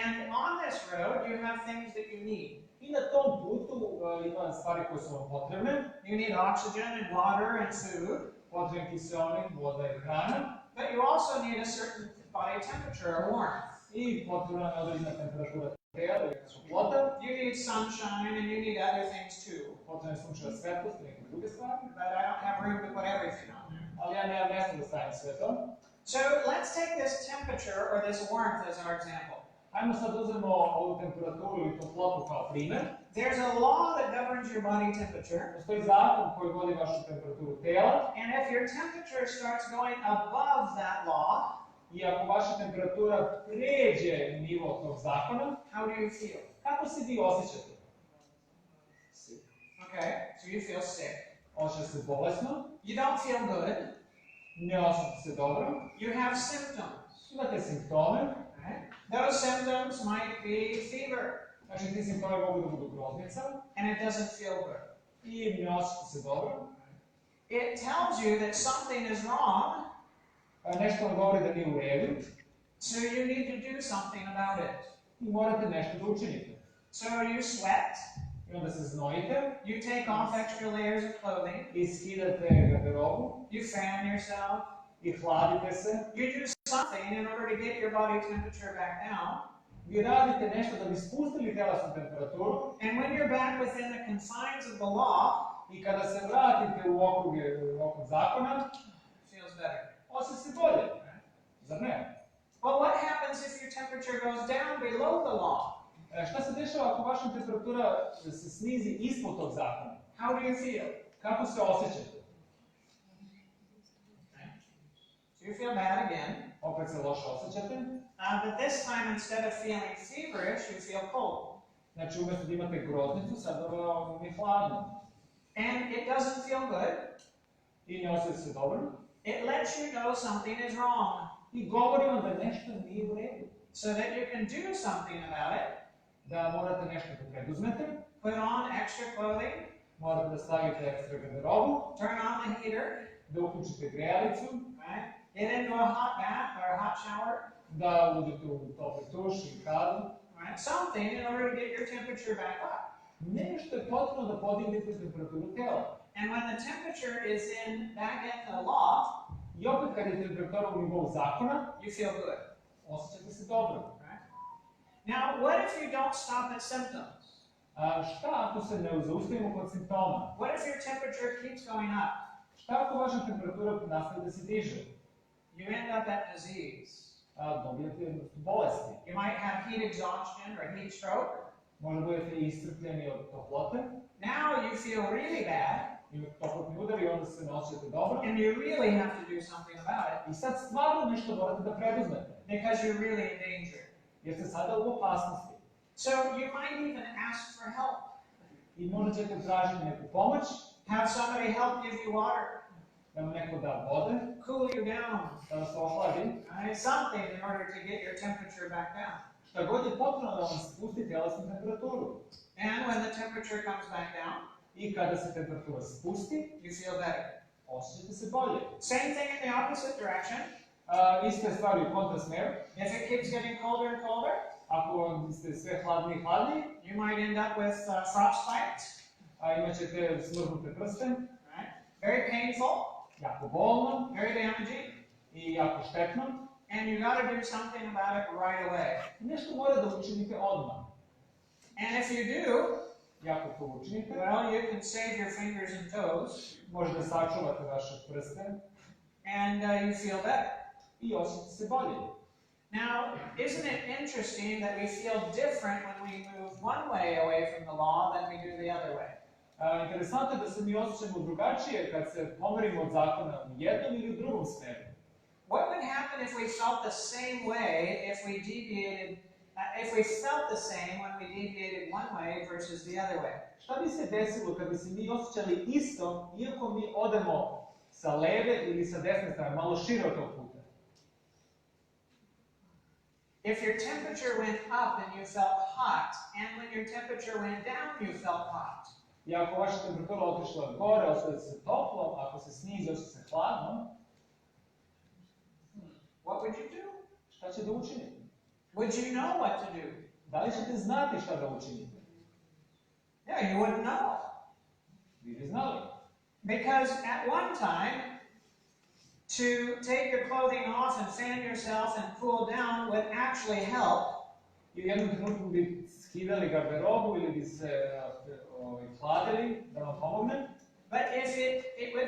And on this road, you have things that you need. I na tom putu ima stvari koje su vam potrebne. You need oxygen and water and food. Potrebni kiseonik, voda i hrana. But you also need a certain body temperature or warmth. I potrebna je određena temperatura tela ili toplota. You need sunshine and you need other things too. Potrebna je sunčeva svetlost i neke druge stvari. But I don't have room to put everything on there. Ali ja nemam mjesta da stavim sve to. So let's take this temperature or this warmth as our example. Hajmo sad uzmemo ovu temperaturu ili toplotu kao primjer. There's a law that governs your body temperature. Postoji zakon koji vodi vašu temperaturu tela. And if your temperature starts going above that law, I ako vaša temperatura pređe nivo tog zakona, how do you feel? kako se vi osjećate? Okay, so you feel sick. Osjećate se bolesno, You don't feel good. ne osjećate se dobro, You have symptoms. imate simptome, Right? Those symptoms might be fever, znači ti simptome mogu da budu groznica and it doesn't feel good. i ne osjećate se dobro. It tells you that something is wrong, Nešto vam govori da nije u redu so you need to do something about it. i morate nešto da učinite. So you sweat, I onda se znojite you take off extra layers of clothing, i skidate garderobu you fan yourself, i hladite se. you do something in order to get your body temperature back down. Vi radite nešto da bi spustili telesnu temperaturu And when you're back within the confines of the law, i kada se vratite u okrug zakona, it feels better. osjeća se bolje. Zar ne? Well, what happens if your temperature goes down below the law? Šta se dešava ako vaša temperatura se snizi ispod tog zakona? How do you feel? Kako se osjećate? So you feel bad again. Opet se loše osjećate. But this time, instead of feeling feverish, you feel cold. Znači, umjesto da imate groznicu, sad vam je hladno. And it doesn't feel good. I ne osjećate se dobro. It lets you know something is wrong, I govori vam da nešto nije u redu. so that you can do something about it. da morate nešto da preduzmete, Put on extra clothing, morate da stavite ekstra garderobu, turn on the heater, da uključite grejalicu, right? Get into a hot bath or a hot shower, da uđete u topli tuš i kadu. right? Something in order to get your temperature back up. Nešto je potrebno da podignete temperaturu tela. And when the temperature is back in the law, I opet kad je temperatura u nivou zakona, you feel good. osjećate se dobro. Right? Now, what if you don't stop at symptoms? Šta ako se ne zaustavimo kod simptoma? What if your temperature keeps going up? Šta ako vaša temperatura nastavi da se diže? You end up at disease. Dobijate bolesti. You might have heat exhaustion or heat stroke. Možda budete iscrpljeni od toplote. Now you feel really bad. Imate toplotni udar i onda se ne osjećate dobro. And you really have to do something about it I sad stvarno nešto morate da preduzmete. because you're really in danger. Jer ste sada u opasnosti. So you might even ask for help. I možda ćete tražiti neku pomoć, Have somebody help give you water, da vam neko da vode, cool you down, da vas ohladi. right? Something in order to get your temperature back down. Šta god je potrebno da vam spusti tjelesnu temperaturu. And when the temperature comes back down, I kada se temperatura spusti, you feel better. osjećate se bolje. Same thing in the opposite direction. Iste stvari u kontra smeru. If it keeps getting colder and colder, Ako ste sve hladniji i hladniji, you might end up with frostbite, imat ćete smrznute prste, right? Very painful, jako bolno very damaging, i jako štetno. and you got to do something about it right away. Nešto mora da učinite odmah. And if you do, I ako to učinite, well, you can save your fingers and toes, možete sačuvati vaše prste and you feel better. i osjećate se bolje. Now, isn't it interesting that we feel different when we move one way away from the law than we do the other way? Interesantno je da se mi osjećamo drugačije kad se pomerimo od zakona u jednom ili u drugom smeru. What would happen if we felt the same way if we deviated, if we felt the same when we deviated one way versus the other way? Šta bi se desilo kad bi se mi osjećali isto, iako mi odemo sa leve ili sa desne strane, malo šire od tog puta? If your temperature went up and you felt hot, and when your temperature went down, you felt hot. I ako vaša temperatura otišla gore, osjeća se toplo, ako se snizi, osjeća se hladno, What would you do? šta će da učinite? Would you know what to do? Da li ćete znati šta da učinite? Yeah, you wouldn't know. Vi bi znali. Because at one time, to take your clothing off and fan yourself and cool down would actually help. I u jednom trenutku bi skidali garderobu ili bi se hladili da vam pomogne. But if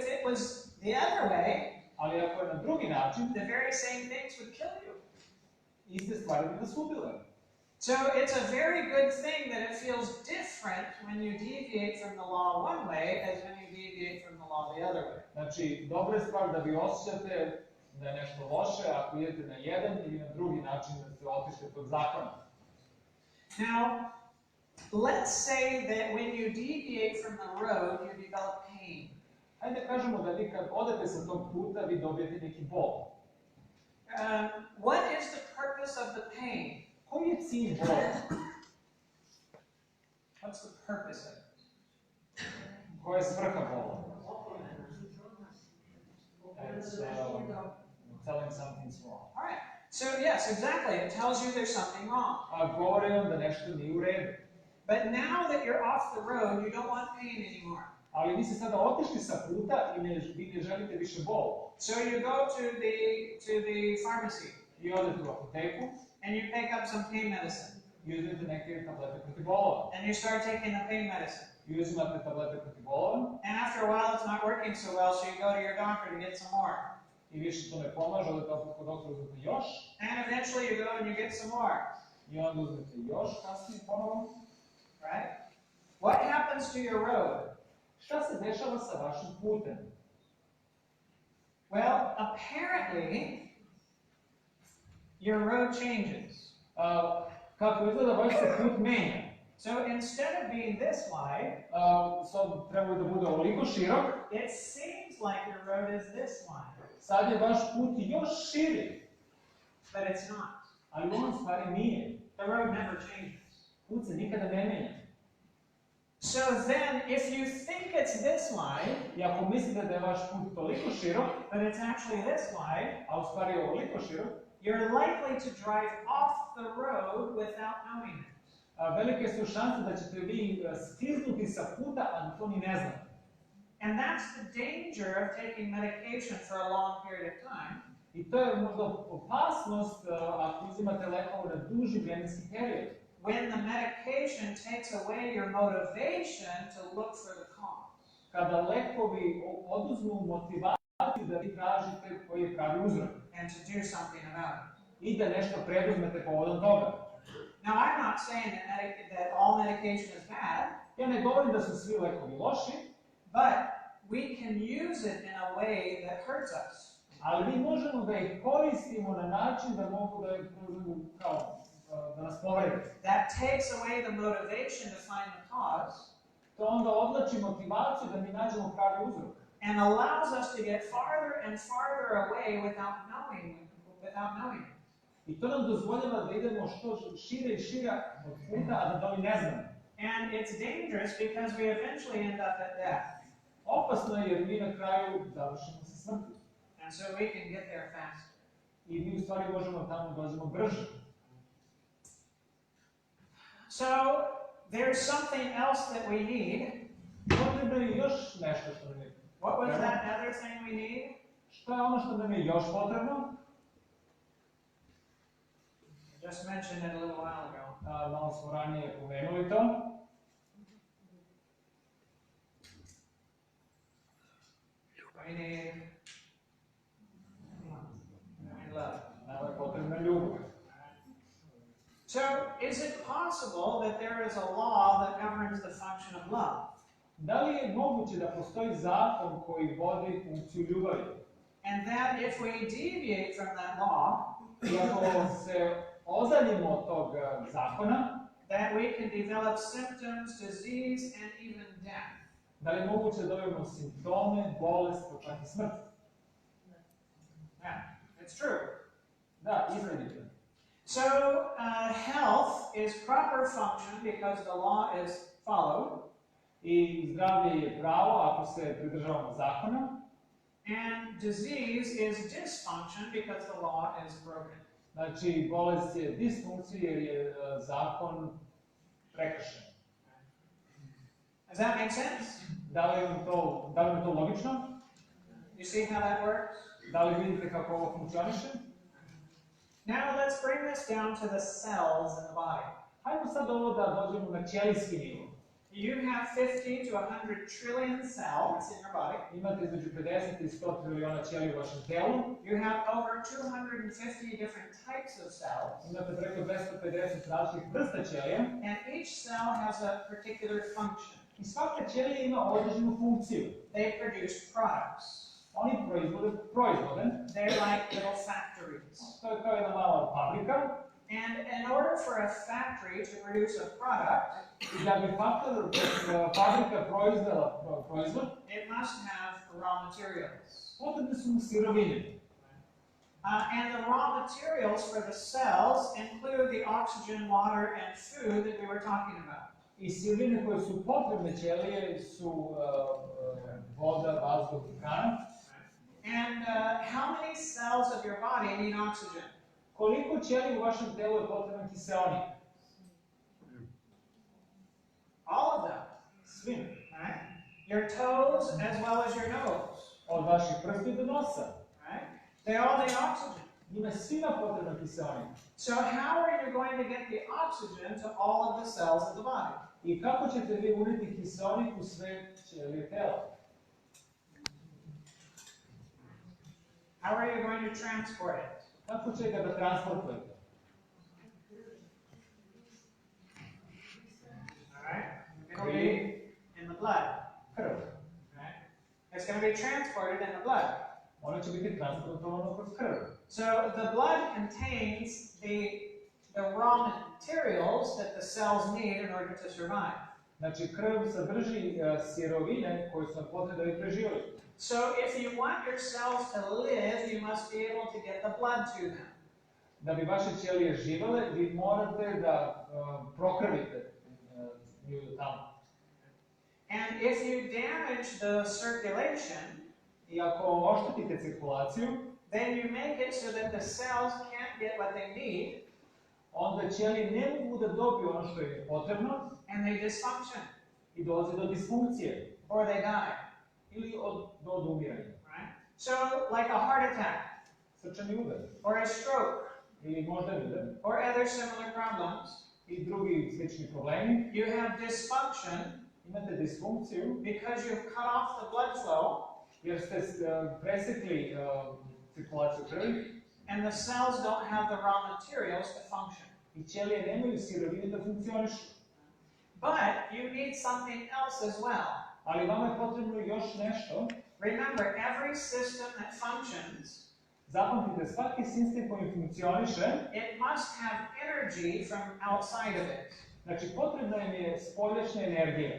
it was the other way, Ali ako je na drugi način, the very same things would kill you. iste stvari bi nas ubile. So it's a very good thing that it feels different when you deviate from the law one way as when you deviate from the law the other way. Znači, dobra je stvar da vi osjećate da je nešto loše ako idete na jedan ili na drugi način da ste otišli od zakona. Now, let's say that when you deviate from the road, you develop pain. Hajde kažemo da vi kad odete sa tog puta, vi dobijete neki bol. What is the purpose of the pain? Koji je cilj bola? What's the purpose of it? Koja je svrha bola? It's telling something's wrong. All right. So yes, exactly. It tells you there's something wrong. A govori vam da nešto nije u redu. But now that you're off the road, you don't want pain anymore. Ali vi ste sada otišli sa puta i vi ne želite više bol. So you go to the pharmacy. I odete u apoteku and you pick up some pain medicine. I uzmete neke tablete protiv bolova. And you start taking the pain medicine. I uzimate tablete protiv bolova. And after a while it's not working so well, so you go to your doctor to get some more. I više to ne pomaže, odete opet kod doktora uzmete još. And eventually you go and you get some more. I onda uzmete još kasnije ponovo. Right? What happens to your road? Šta se dešava sa vašim putem? Well, apparently your road changes. Kako izgleda, vaš se put menja. So instead of being this wide, Sad treba da bude ovoliko širok. it seems like your road is this wide. Sad je vaš put još širi. But it's not. Ali on stvari nije. The road never changes. Put se nikada ne menja. So then, if you think it's this wide, I ako mislite da je vaš put toliko širok, but it's actually this wide, a u stvari je ovoliko širok, you're likely to drive off the road without knowing it. Velike su šanse da ćete vi skliznuti sa puta, a da to ni ne znate. And that's the danger of taking medication for a long period of time. I to je možda opasnost ako uzimate lekove na duži vremenski period. When the medication takes away your motivation to look for the cause. Kada lekovi oduzmu motivaciju da vi tražite koji je pravi uzrok. And to do something about it. I da nešto preduzmete povodom toga. Now, I'm not saying that all medication is bad. Ja ne govorim da su svi lekovi loši, but we can use it in a way that hurts us. Ali mi možemo da ih koristimo na način da mogu da nas povrede. That takes away the motivation to find the cause. To onda odlači motivaciju da mi nađemo pravi uzrok. And allows us to get farther and farther away without knowing. I to nam dozvoljava da idemo što šire i šire od puta, a da to ne znamo. And it's dangerous because we eventually end up at death. Opasno je jer mi na kraju završimo sa smrti. And so we can get there faster. I mi u stvari možemo tamo dođemo brže. So there's something else that we need. Potrebno je još nešto što nam je. What was that other thing we need? Što je ono što nam je još potrebno? I just mentioned it a little while ago. Malo smo ranije pomenuli to. We need love. Nama je potrebna ljubav. So, is it possible that there is a law that governs the function of love? Da li je moguće da postoji zakon koji vodi funkciju ljubavi? And that if we deviate from that law, I ako se odaljimo od tog zakona, that we can develop symptoms, disease, and even death. Da li je moguće da dobijemo simptome, bolest, pa čak i smrt? Yeah, it's true. Da, istinito. So, health is proper function because the law is followed. I zdravlje je pravo ako se pridržavamo zakona. And disease is dysfunction because the law is broken. Znači, bolest je disfunkcija jer je zakon prekršen. Does that make sense? Da li je to logično? You see how that works? Da li vidite kako ovo funkcioniše? Now let's bring this down to the cells in the body. Hajmo sad ovo da dođemo na ćelijski nivo. You have 50 to 100 trillion cells in your body. Imate između 50 i 100 triliona ćelija u vašem telu. You have over 250 different types of cells. Imate preko 250 različitih vrsta ćelija. And each cell has a particular function. I svaka ćelija ima određenu funkciju. They produce products. Oni proizvode proizvode. They're like little factories. To je kao jedna mala fabrika. And in order for a factory to produce a product, I da bi fabrika proizvela proizvod, it must have raw materials. potrebne su mu sirovine. And the raw materials for the cells include the oxygen, water, and food that we were talking about. I sirovine koje su potrebne ćelije su voda, vazduh i hrana. And how many cells of your body need oxygen? Koliko ćelija u vašem telu je potreban kiseonik? All of them. Svim. Right? Your toes as well as your nose. Od vaših prsti do nosa. Right? They all need oxygen. Njima svima potreban kiseonik. So how are you going to get the oxygen to all of the cells of the body? I kako ćete vi uniti kiseonik u sve ćelije tela? How are you going to transport it? Kako će ga da transportujete? Alright? It'll be in the blood. Krv. Right? It's going to be transported in the blood. Ono će biti transportovano kroz krv. So the blood contains the raw materials that the cells need in order to survive. Znači, krv sadrži sirovine koje su potrebne da bi preživjeli. So if you want your cells to live, you must be able to get the blood to them. da bi vaše ćelije živele, vi morate da prokrvite nju tamo. And if you damage the circulation, I ako oštetite cirkulaciju, then you make it so that the cells can't get what they need, onda ćelije ne mogu da dobiju ono što im je potrebno and they dysfunction, i dolazi do disfunkcije or they die, ili do odumiranja. right? So, like a heart attack, Srčani udar or a stroke, ili moždani udar or other similar problems, i drugi slični problemi, you have dysfunction imate disfunkciju because you've cut off the blood flow, jer ste presekli cirkulaciju krvi and the cells don't have the raw materials to function. i ćelije nemaju sirovine da funkcionišu. But you need something else as well. Ali vama je potrebno još nešto. Remember, every system that functions, Zapamtite, svaki sistem koji funkcioniše, it must have energy from outside of it. znači potrebna im je spoljašnja energija.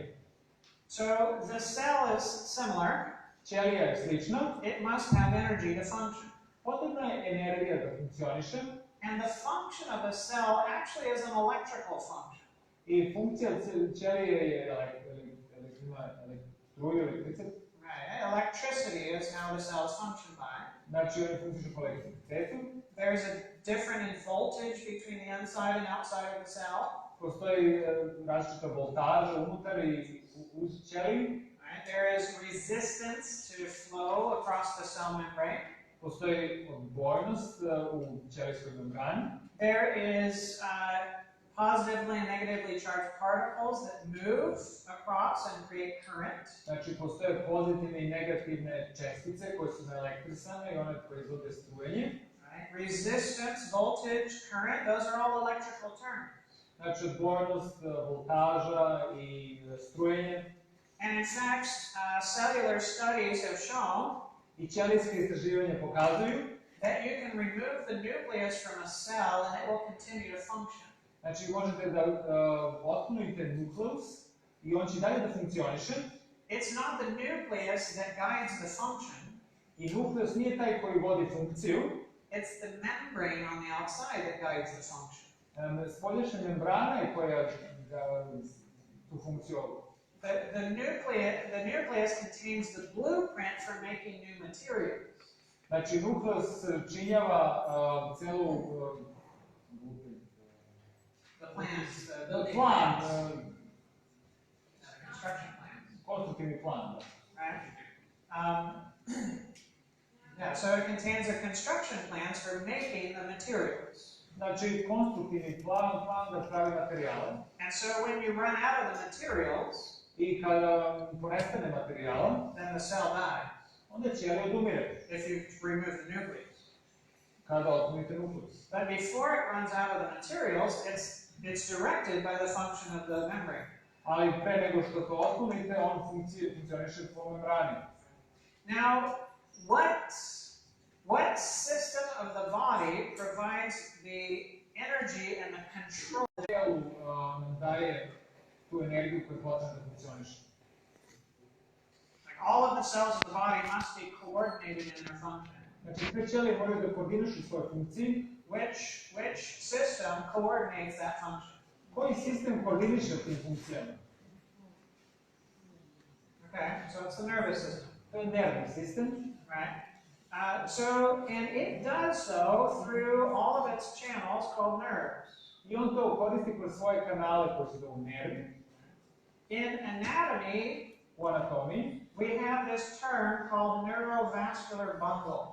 So the cell is similar. Ćelija je slična, It must have energy to function. potrebna je energija da funkcioniše And the function of a cell actually is an electrical function. i funkcija ćelije je struju, elektricitet. Right? Electricity is how the cells function by. Znači one funkcionišu po elektricitetu. There's a difference in voltage between the inside and outside of the cell. Postoji različita voltaža unutar i uz ćeliju. Right? There is resistance to flow across the cell membrane. Postoji odbojnost u ćelijskoj membrani. There is positively and negatively charged particles that move across and create current. Znači postoje pozitivne i negativne čestice koje su naelektrisane i one proizvode strujenje. Right? Resistance, voltage, current, those are all electrical terms. Znači odbojnost, voltaža i strujenje. And in fact, cellular studies have shown I ćelijske istraživanja pokazuju that you can remove the nucleus from a cell and it will continue to function. znači možete da otklonite nukleus i on će dalje da funkcioniše. It's not the nucleus that guides the function, I nukleus nije taj koji vodi funkciju, it's the membrane on the outside that guides the function. spoljašnja membrana je koja tu funkciju. The nucleus contains the blueprint for making new materials. Znači nukleus činjava celu The plans, the building plan, plans, construction plans, konstruktivni plan. right? Yeah, so it contains the construction plans for making the materials. Znači konstruktivni plan da pravi materijale. And so when you run out of the materials, I kada ponestane materijala, then the cell dies. onda ćelija odumire. If you remove the nucleus. Kada otklonite nukleus. But before it runs out of the materials, it's directed by the function of the membrane. Ali pre nego što to otklonite, on funkcioniše po membrani. Now, what system of the body provides the energy and the control? Tijelu nam daje tu energiju koju je potrebno da funkcioniše. Like all of the cells of the body must be coordinated in their function. Znači sve ćelije moraju da koordinišu svoje funkcije. Which system coordinates that function? Koji sistem koordiniše tim funkcijama? Okay, so it's the nervous system, To je nervni sistem. right? And it does so through all of its channels called nerves. I on to koristi kroz svoje kanale koji se zovu nervi. In anatomy, U anatomiji we have this term called neurovascular bundle.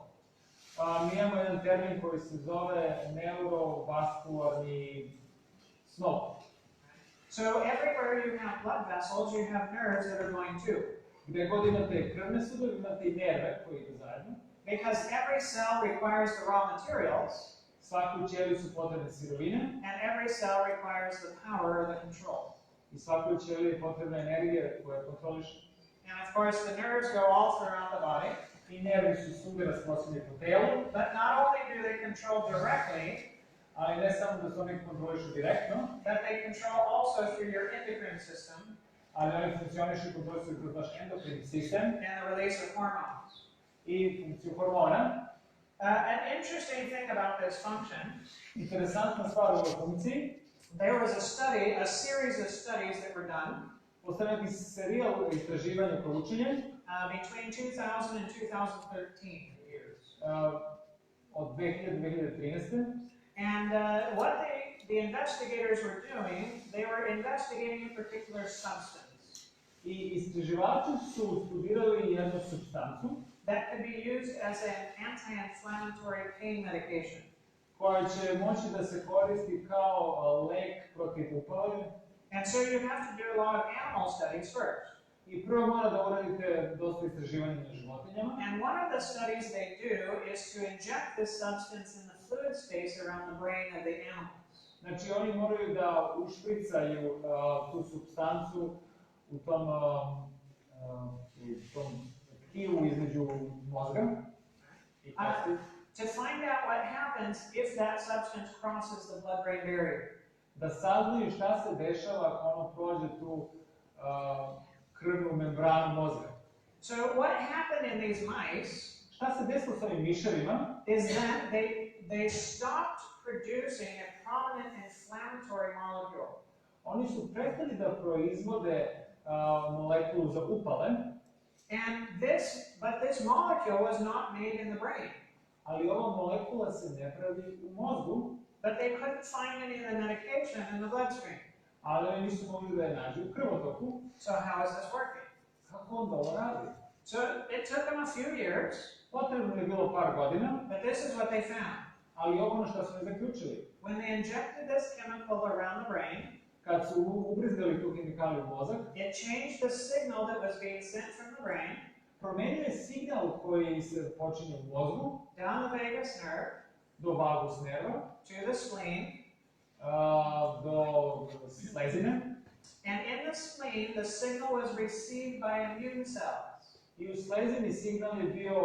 mi imamo jedan termin koji se zove neurovaskularni snop. So everywhere you have blood vessels, you have nerves that are going too. Gde god imate krvne sudove, imate i nerve koji idu zajedno. Because every cell requires the raw materials, Svaku ćeliju su potrebne sirovine and every cell requires the power or the control. i svakoj ćeliji je potrebna energija koja kontroliše. And of course, the nerves go all throughout the body, I nervi su svugde rasprostranjeni po telu, but not only do they control directly, ali ne samo da se oni kontrolišu direktno, but they control also through your endocrine system ali oni funkcionišu i kontrolišu kroz naš endokrini sistem and the release of hormones. i funkciju hormona. An interesting thing about this function, Interesantna stvar u ovoj funkciji, there was a series of studies that were done postoji neki serijal istraživanja koje učinjen between 2000 and 2013 years. Od 2000 do 2013. And what the investigators were doing, they were investigating a particular substance I istraživači su studirali jednu supstancu that could be used as an anti-inflammatory pain medication. koja će moći da se koristi kao lek protiv upale. And so you have to do a lot of animal studies first. I prvo mora da uradite dosta istraživanja na životinjama. And one of the studies they do is to inject this substance in the fluid space around the brain of the animals. Znači oni moraju da ušpricaju tu supstancu u tom tkivu između mozga i kosti. To find out what happens if that substance crosses the blood-brain barrier. Da saznaju šta se dešava ako ono prođe tu krvnu membranu mozga. So what happened in these mice Šta se desilo s ovim miševima? is that they stopped producing a prominent inflammatory molecule. Oni su prestali da proizvode molekulu za upale, But this molecule was not made in the brain. ali ova molekula se ne pravi u mozgu, But they couldn't find any of the medication in the bloodstream. ali oni nisu mogli da je nađu u krvotoku. So how is this working? Kako onda ovo radi? So it took them a few years, Potrebno je bilo par godina, but this is what they found. ali ovo ono što smo zaključili. When they injected this chemical around the brain, Kad su ubrizgali tu hemikaliju u mozak, it changed the signal that was being sent from the brain promenio je signal koji se počinje u mozgu, down the vagus nerve do vagus nerva, to the spleen, do slezine. and in the spleen, the signal was received by immune cells. I u slezini signal je bio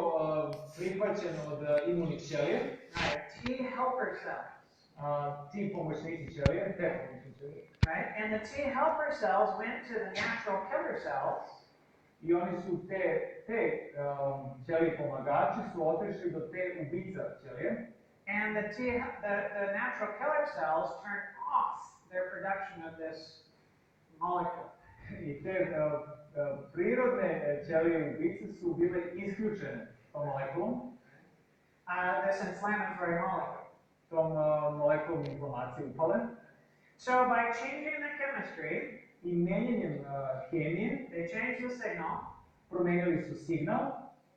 prihvaćen od imunih ćelija, Right, T helper cells. ti pomoćnici ćelije, te pomoćnici ćelije. Right, and the T helper cells went to the natural killer cells, I oni su te ćelije pomagači su otišli do te ubica ćelije. and the natural killer cells turned off their production of this molecule. I te prirodne ćelije ubice su bile isključene tom molekulom, This inflammatory molecule. tom molekulom inflamacije upale. So by changing the chemistry, I menjanjem hemije they changed the signal promenili su signal,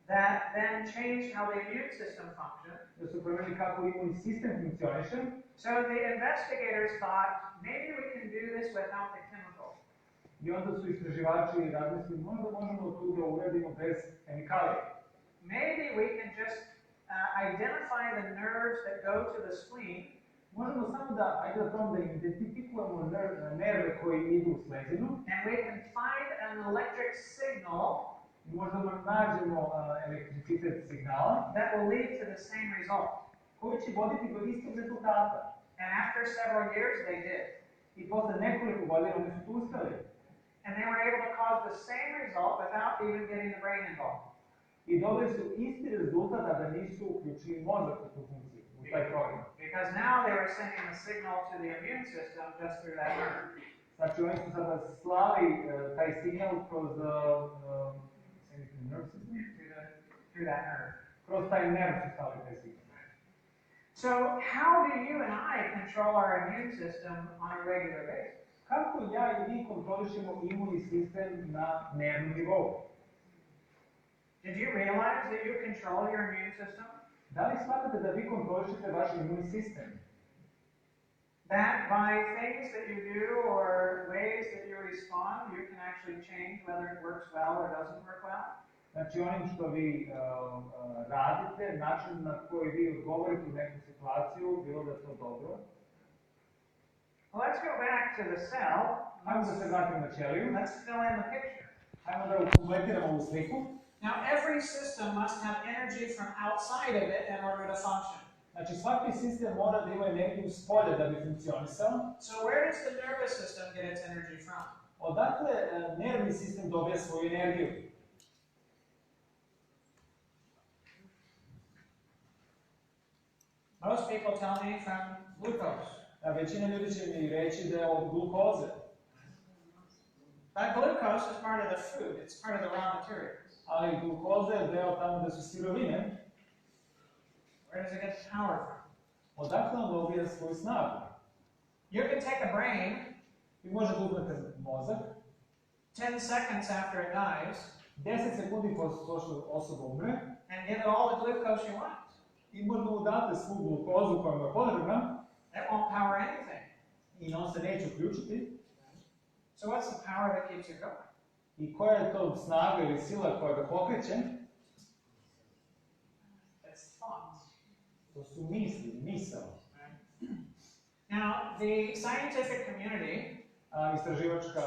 that then changed how the immune system functioned. da su promenili kako imunni sistem funkcioniše. So the investigators thought, maybe we can do this without the chemical. I onda su istraživači razmislili, možda možemo tu da uradimo bez hemikalije. Maybe we can just identify the nerves that go to the spleen, Možemo samo da identifikujemo nerve koji idu u slezinu and we can find an electric signal i možda nađemo elektricitet signala that will lead to the same result. koji će voditi do istog rezultata. And after several years, they did. I posle nekoliko godina oni su tu uspeli. And they were able to cause the same result without even getting the brain involved. I dobili su isti rezultat da nisu uključili mozak u tu funkciju, u taj program. Because now they were sending the signal to the immune system just through that nerve. Znači oni su sada slali taj signal kroz nerve system? Through that nerve. Kroz taj nerv su slali taj signal. So how do you and I control our immune system on a regular basis? Kako ja i vi kontrolišemo imunni sistem na dnevnom nivou? Did you realize that you control your immune system? Da li shvatate da vi kontrolišete vaš imunni sistem? That by things that you do or ways that you respond, you can actually change whether it works well or doesn't work well? Znači onim što vi radite, način na koji vi odgovorite u neku situaciju, bilo da je to dobro. Well, let's go back to the cell. Hajmo da se vratimo na ćeliju. Let's fill in the picture. Hajmo da kompletiramo ovu sliku. Now, every system must have energy from outside of it in order to function. Znači svaki sistem mora da ima energiju spolja da bi funkcionisao. So where does the nervous system get its energy from? Odakle nervni sistem dobija svoju energiju? Most people tell me from glucose. A većina ljudi će mi reći da je od glukoze. But glucose is part of the food, it's part of the raw materials. Ali glukoza je deo tamo gde su sirovine. Where does it get its power from? Odakle on dobija svoju snagu? You can take a brain Vi možete uzmete mozak, 10 seconds after it dies 10 sekundi posle to što osoba umre, and give it all the glucose you want. i možda mu date svu glukozu koja mu je potrebna, It won't power anything. i on se neće uključiti. So what's the power that keeps you going? I koja je to snaga ili sila koja ga pokreće? It's thought. To su misli, misao. Now, the scientific community Istraživačka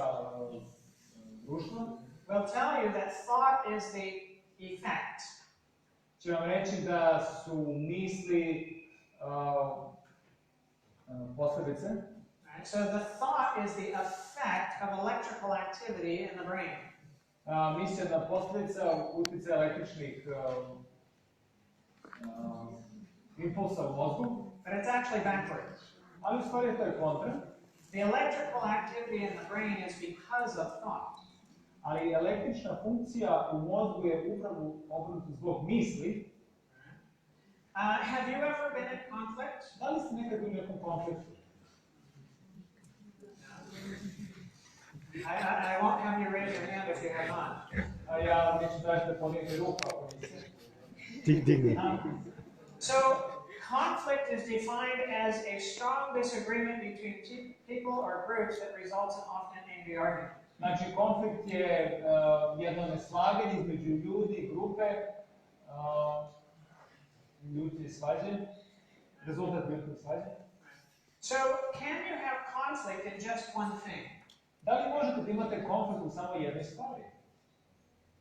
društva will tell you that thought is the effect. će vam reći da su misli posledice. Right? So the thought is the effect of electrical activity in the brain. Misli je da posledica uticaja električnih impulsa u mozgu, But it's actually backwards. ali u stvari to je kontra. The electrical activity in the brain is because of thought. Ali električna funkcija u mozgu je upravo obrnuta zbog misli. Have you ever been in conflict? Da li ste nekad bili u nekom konfliktu? I won't have you raise your hand if you have not. A ja neću tražiti da podignete ruku ako niste. Digni. So, conflict is defined as a strong disagreement between people or groups that results in often angry arguments. Znači, konflikt je jedno neslaganje između ljudi, grupe, ljudske svađe, rezultat ljudske svađe. So, can you have conflict in just one thing? Da li možete da imate konflikt u samo jednoj stvari?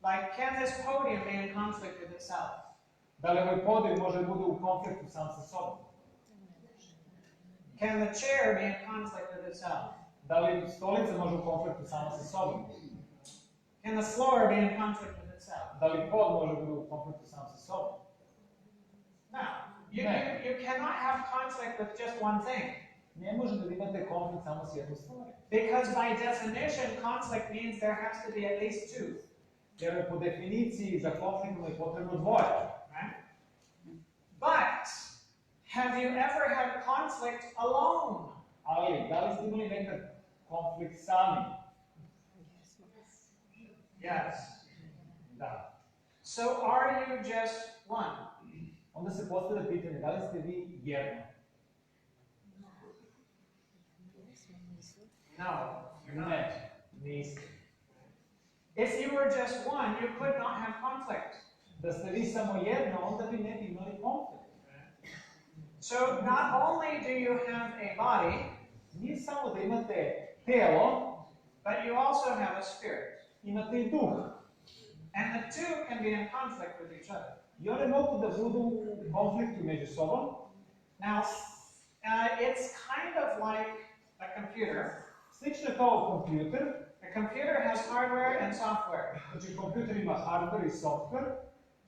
Like, can this podium be in conflict with itself? Da li ovaj podijum može da bude u konfliktu sam sa sobom? Can the chair be in conflict with itself? Da li stolica može u konfliktu sama sa sobom? Can the floor be in conflict with itself? Da li pod može da bude u konfliktu sam sa sobom? No. You cannot have conflict with just one thing. Ne možete da imate konflikt samo s jednom stvari. Because by definition, conflict means there has to be at least two. Jer po definiciji za konfliktom je potrebno dvoje. Right? But, have you ever had conflict alone? Ali, da li ste imali nekad konflikt sami? Yes. Da. So are you just one? Onda se postavlja pitanje, da li ste vi jedno? No, you're not. Ne, niste. If you were just one, you could not have conflict. Da ste vi samo jedno, onda bi ne bi imali konflikt. So not only do you have a body, Nije samo da imate telo, but you also have a spirit. imate i duh. And the two can be in conflict with each other. I one mogu da budu u konfliktu među sobom. Now, it's kind of like a computer. Slično je kao kompjuter. A computer has hardware and software. Znači, kompjuter ima hardware i software.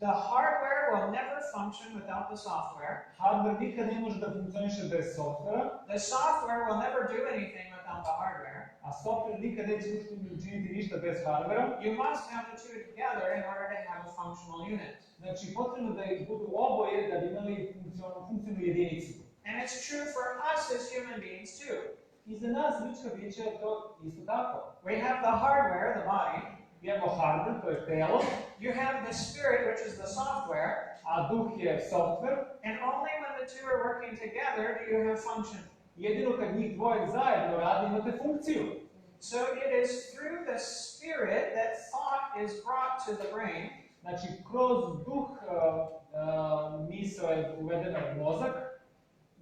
The hardware will never function without the software. Hardware nikad ne može da funkcioniše bez softvera, The software will never do anything without the hardware. a software nikad neće učiniti ništa bez hardvera. You must have the two together in order to have a functional unit. Znači, potrebno da ih budu oboje da bi imali funkcionalnu jedinicu. And it's true for us as human beings too. I za nas, ljudska bića, je to isto tako. We have the hardware, the body. Imamo hardware, to je telo, You have the spirit, which is the software. a duh je software. And only when the two are working together do you have function. Jedino kad njih dvoje zajedno radi, imate funkciju. So it is through the spirit that thought is brought to the brain. Znači, kroz duh misao je uvedena u mozak,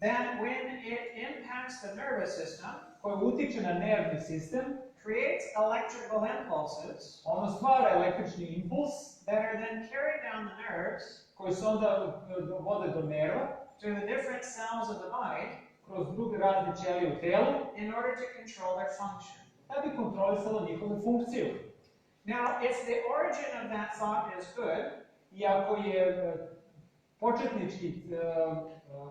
That when it impacts the nervous system, koji utiče na nervni sistem, creates electrical impulses ono stvara električni impuls, that are then carried down the nerves koji se onda vode do nerva, to the different cells of the body kroz druge razne ćelije u telu, in order to control their function. da bi kontrolisalo njihovu funkciju. Now, if the origin of that thought is good, I ako je početnički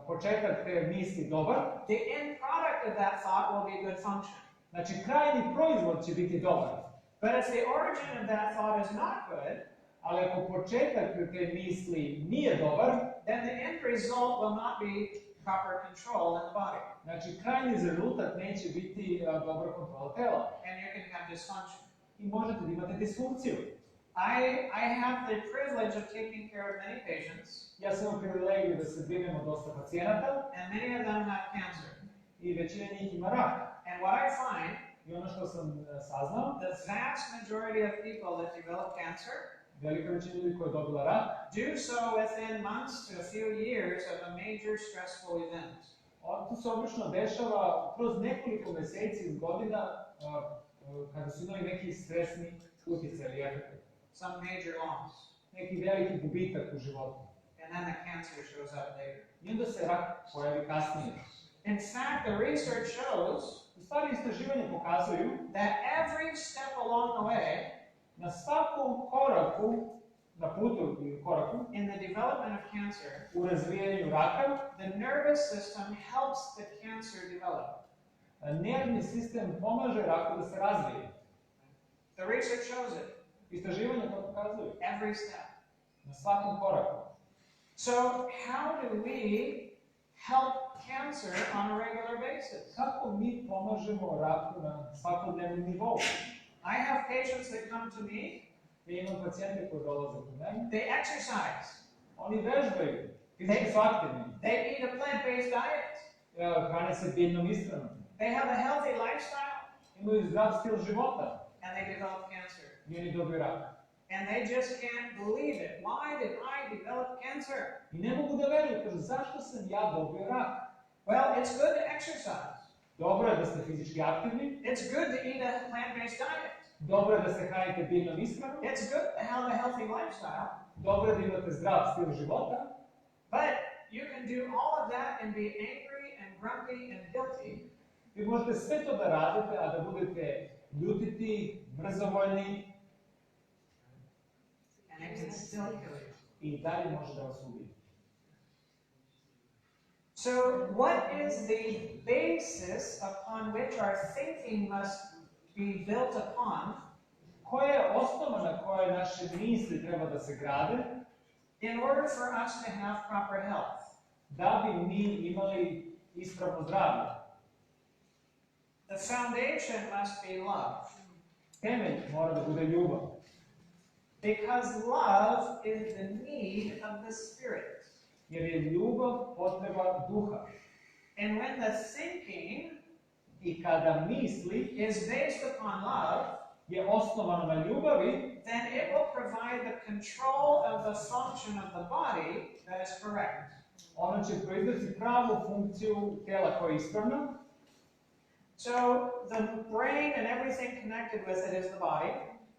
početak te misli dobar, the end product of that thought will be good function. znači krajni proizvod će biti dobar. But if the origin of that thought is not good, Ali ako početak te misli nije dobar, then the end result will not be proper control in the body. znači krajni rezultat neće biti dobra kontrola tela. And you can have dysfunction. I možete da imate disfunkciju. I have the privilege of taking care of many patients, Ja sam imao privilegiju da se brinem o dosta pacijenata and many of them have cancer. i većina njih ima rak. And what I find, I ono što sam saznao, the vast majority of people that develop cancer velika većina ljudi koja je dobila rak, do so within months to a few years of a major stressful event. to se obično dešava kroz nekoliko meseci iz godina kada su imali neki stresni uticaj ili efekt. Some major loss. Neki veliki gubitak u životu. And then the cancer shows up later. I onda se rak pojavi kasnije. In fact, the research shows U stvari istraživanje pokazuju that every step along the way na svakom koraku, na putu ili koraku, in the development of cancer, u razvijanju raka, the nervous system helps the cancer develop. nervni sistem pomaže raku da se razvije. The research shows it. Istraživanje to pokazuju. Every step. Na svakom koraku. So, how do we help cancer on a regular basis? Kako mi pomažemo raku na svakodnevnom nivou? I have patients that come to me, Ja imam pacijente koji dolaze kod mene. they exercise, Oni vežbaju, fizički su aktivni. they eat a plant-based diet, Hrane se biljnom ishranom. they have a healthy lifestyle, Imaju zdrav stil života and they develop cancer. i oni dobiju rak. And they just can't believe it. Why did I develop cancer? I ne mogu da veruju, kažu, zašto sam ja dobio rak? Well, it's good to exercise. Dobro je da ste fizički aktivni, It's good to eat a plant-based diet. dobro je da se hranite biljnom ishranom, It's good to have a healthy lifestyle. dobro je da imate zdrav stil života, But you can do all of that and be angry and grumpy and guilty. vi možete sve to da radite, a da budete ljutiti, mrzovoljni And it can still kill you. i dalje može da vas ubije. So, what is the basis upon which our thinking must be built upon Koja je osnova na kojoj naše misli treba da se grade in order for us to have proper health? da bi mi imali ispravno zdravlje? The foundation must be love. Temelj mora da bude ljubav. Because love is the need of the Spirit. Jer je ljubav potreba duha. And when the thinking I kada misli is based upon love, je osnovano na ljubavi, then it will provide the control of the function of the body that is correct. ono će proizvesti pravu funkciju tela koja je ispravna. So the brain and everything connected with it is the body,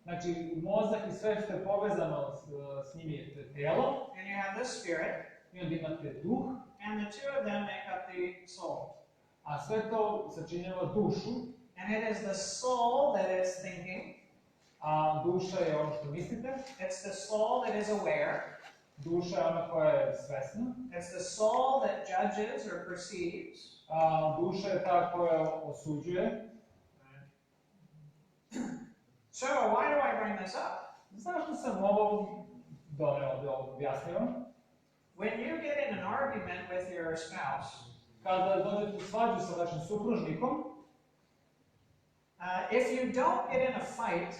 Znači, mozak i sve što je povezano s njim je telo, and you have the spirit, i onda imate duh, and the two of them make up the soul. a sve to sačinjava dušu, And it is the soul that is thinking, a duša je ono što mislite, it's the soul that is aware, duša je ona koja je svesna, it's the soul that judges or perceives, a duša je ta koja osuđuje. So, why do I bring this up? Zašto sam ovo doneo da objasnio? When you get in an argument with your spouse, Kada dođete u svađu sa vašim supružnikom, if you don't get in a fight,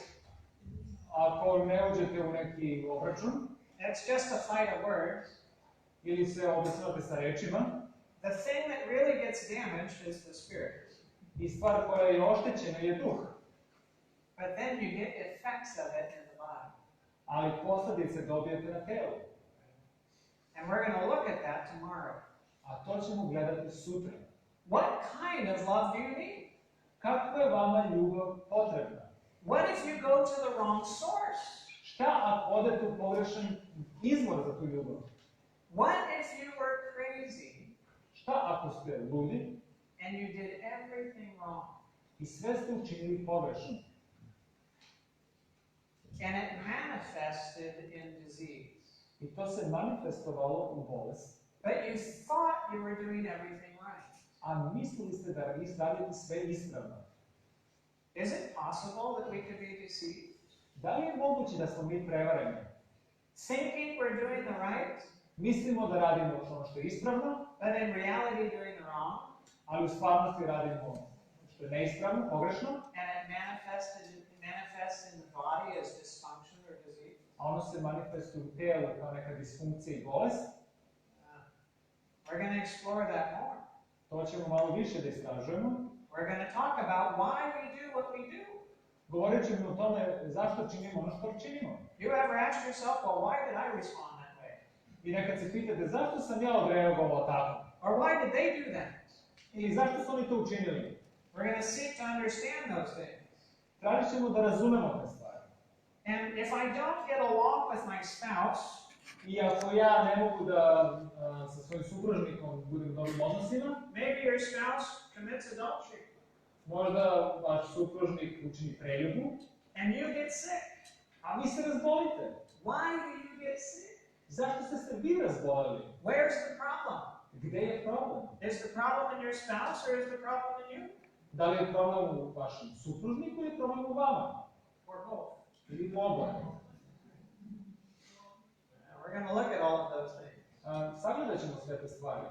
ako ne uđete u neki obračun, it's just a fight of words, ili se obračunate sa rečima, the thing that really gets damaged is the spirit. i stvar koja je oštećena je duh. But then you get effects of it in the body. Ali posledice dobijete na telu. And we're going to look at that tomorrow. A to ćemo gledati sutra. What kind of love do you need? Kakva je vama ljubav potrebna? What if you go to the wrong source? Šta ako odete u pogrešan izvor za tu ljubav? What if you were crazy Šta ako ste ludi and you did everything wrong? i sve ste učinili pogrešno? And it manifested in disease. I to se manifestovalo u bolest. But you thought you were doing everything right. A mislili ste da radite sve ispravno. Is it possible that we could be deceived? Da li je moguće da smo mi prevareni? Thinking we're doing the right, Mislimo da radimo ono što je ispravno, but in reality doing the wrong, ali u stvarnosti radimo što je neispravno, pogrešno, and it manifests in the body as dysfunction or disease. a ono se manifestuje u telu kao neka disfunkcija i bolest. We're going to explore that more. To ćemo malo više da istražujemo. We're going to talk about why we do what we do. Govorit ćemo o tome zašto činimo ono što činimo. You ever asked yourself, well, why did I respond that way? I nekad se pitate zašto sam ja odreagovao tako? Or why did they do that? Ili zašto su oni to učinili? We're going to seek to understand those things. Tražit ćemo da razumemo te stvari. And if I don't get along with my spouse, I ako ja ne mogu da sa svojim supružnikom budem u dobrim odnosima, maybe your spouse commits adultery, možda vaš supružnik učini preljubu, and you get sick. a vi se razbolite. Why do you get sick? Zašto ste se vi razboleli? Where's the problem? Gde je problem? Is the problem in your spouse or is the problem in you? Da li je problem u vašem supružniku ili je problem u vama? Or both? Ili u oboje? We're going to look at all of those things. Sagledat ćemo sve te stvari.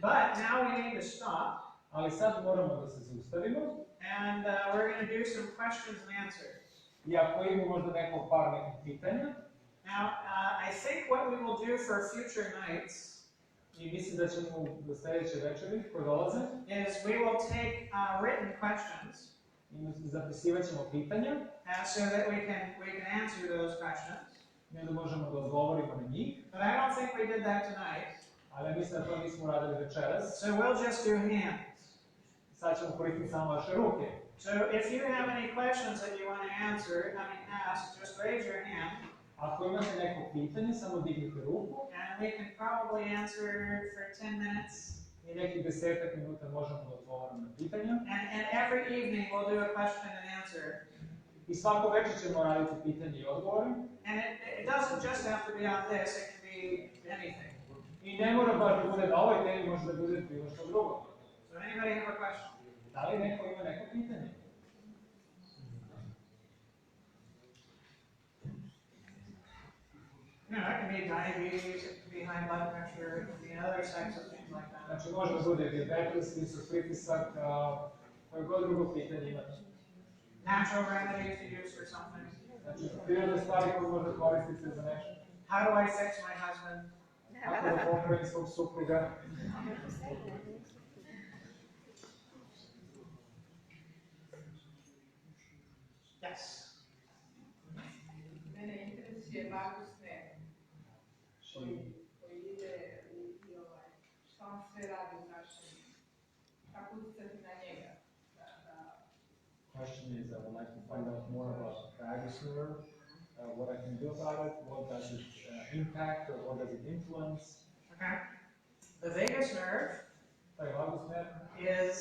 But now we need to stop, Ali sad moramo da se zaustavimo. and we're going to do some questions and answers. I ako imamo možda nekih pitanja, Now, I think what we will do for future nights i mislim da ćemo do sljedeće večeri koje dolaze, is we will take written questions i zapisivat ćemo pitanja, so that we can answer those questions. i onda možemo da odgovorimo na njih. But I don't think we did that tonight. Ali ja mislim da to nismo radili večeras. So we'll just do hands. Sad ćemo koristiti samo vaše ruke. So if you have any questions that you want to ask, just raise your hand. Ako imate neko pitanje, samo dignite ruku. And we can probably answer for 10 minutes. I nekih 10 minuta možemo da odgovorimo na pitanja. And every evening we'll do a question and answer. I svako večer ćemo raditi pitanje i odgovore. And it doesn't just have to be on this, it can be anything. I ne mora baš da bude na ovoj temi, može da bude bilo što drugo. So anybody have a question? Da li neko ima neko pitanje? No, it can be diabetes, it can be high blood pressure, it can be other types of things like that. Znači može da bude dijabetes, visok pritisak, koje god drugo pitanje imate. Natural remedies to use for something. Znači prirodne stvari koje možda koristite za nešto. How do I fix my husband? Kako da popravim svog supruga. Yes. Mene interesuje vagusner koji ide i šta on sve radi u našem, kako utjecati na njega. Question is, I would like to find out more about vagus nerve, what I can do about it, what does it impact or what does it influence. Okay. The vagus nerve Taj vagus nerv, is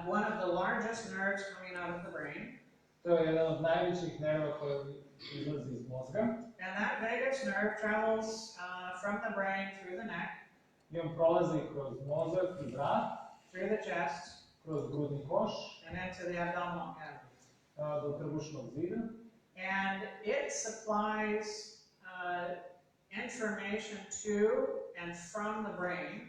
one of the largest nerves coming out of the brain. to je jedan od najvećih nerva koji izlazi iz mozga. And that vagus nerve travels from the brain through the neck, I on prolazi kroz mozak i vrat, through the chest, kroz grudni koš, and into the abdominal cavity. do trbušnog zida. And it supplies information to and from the brain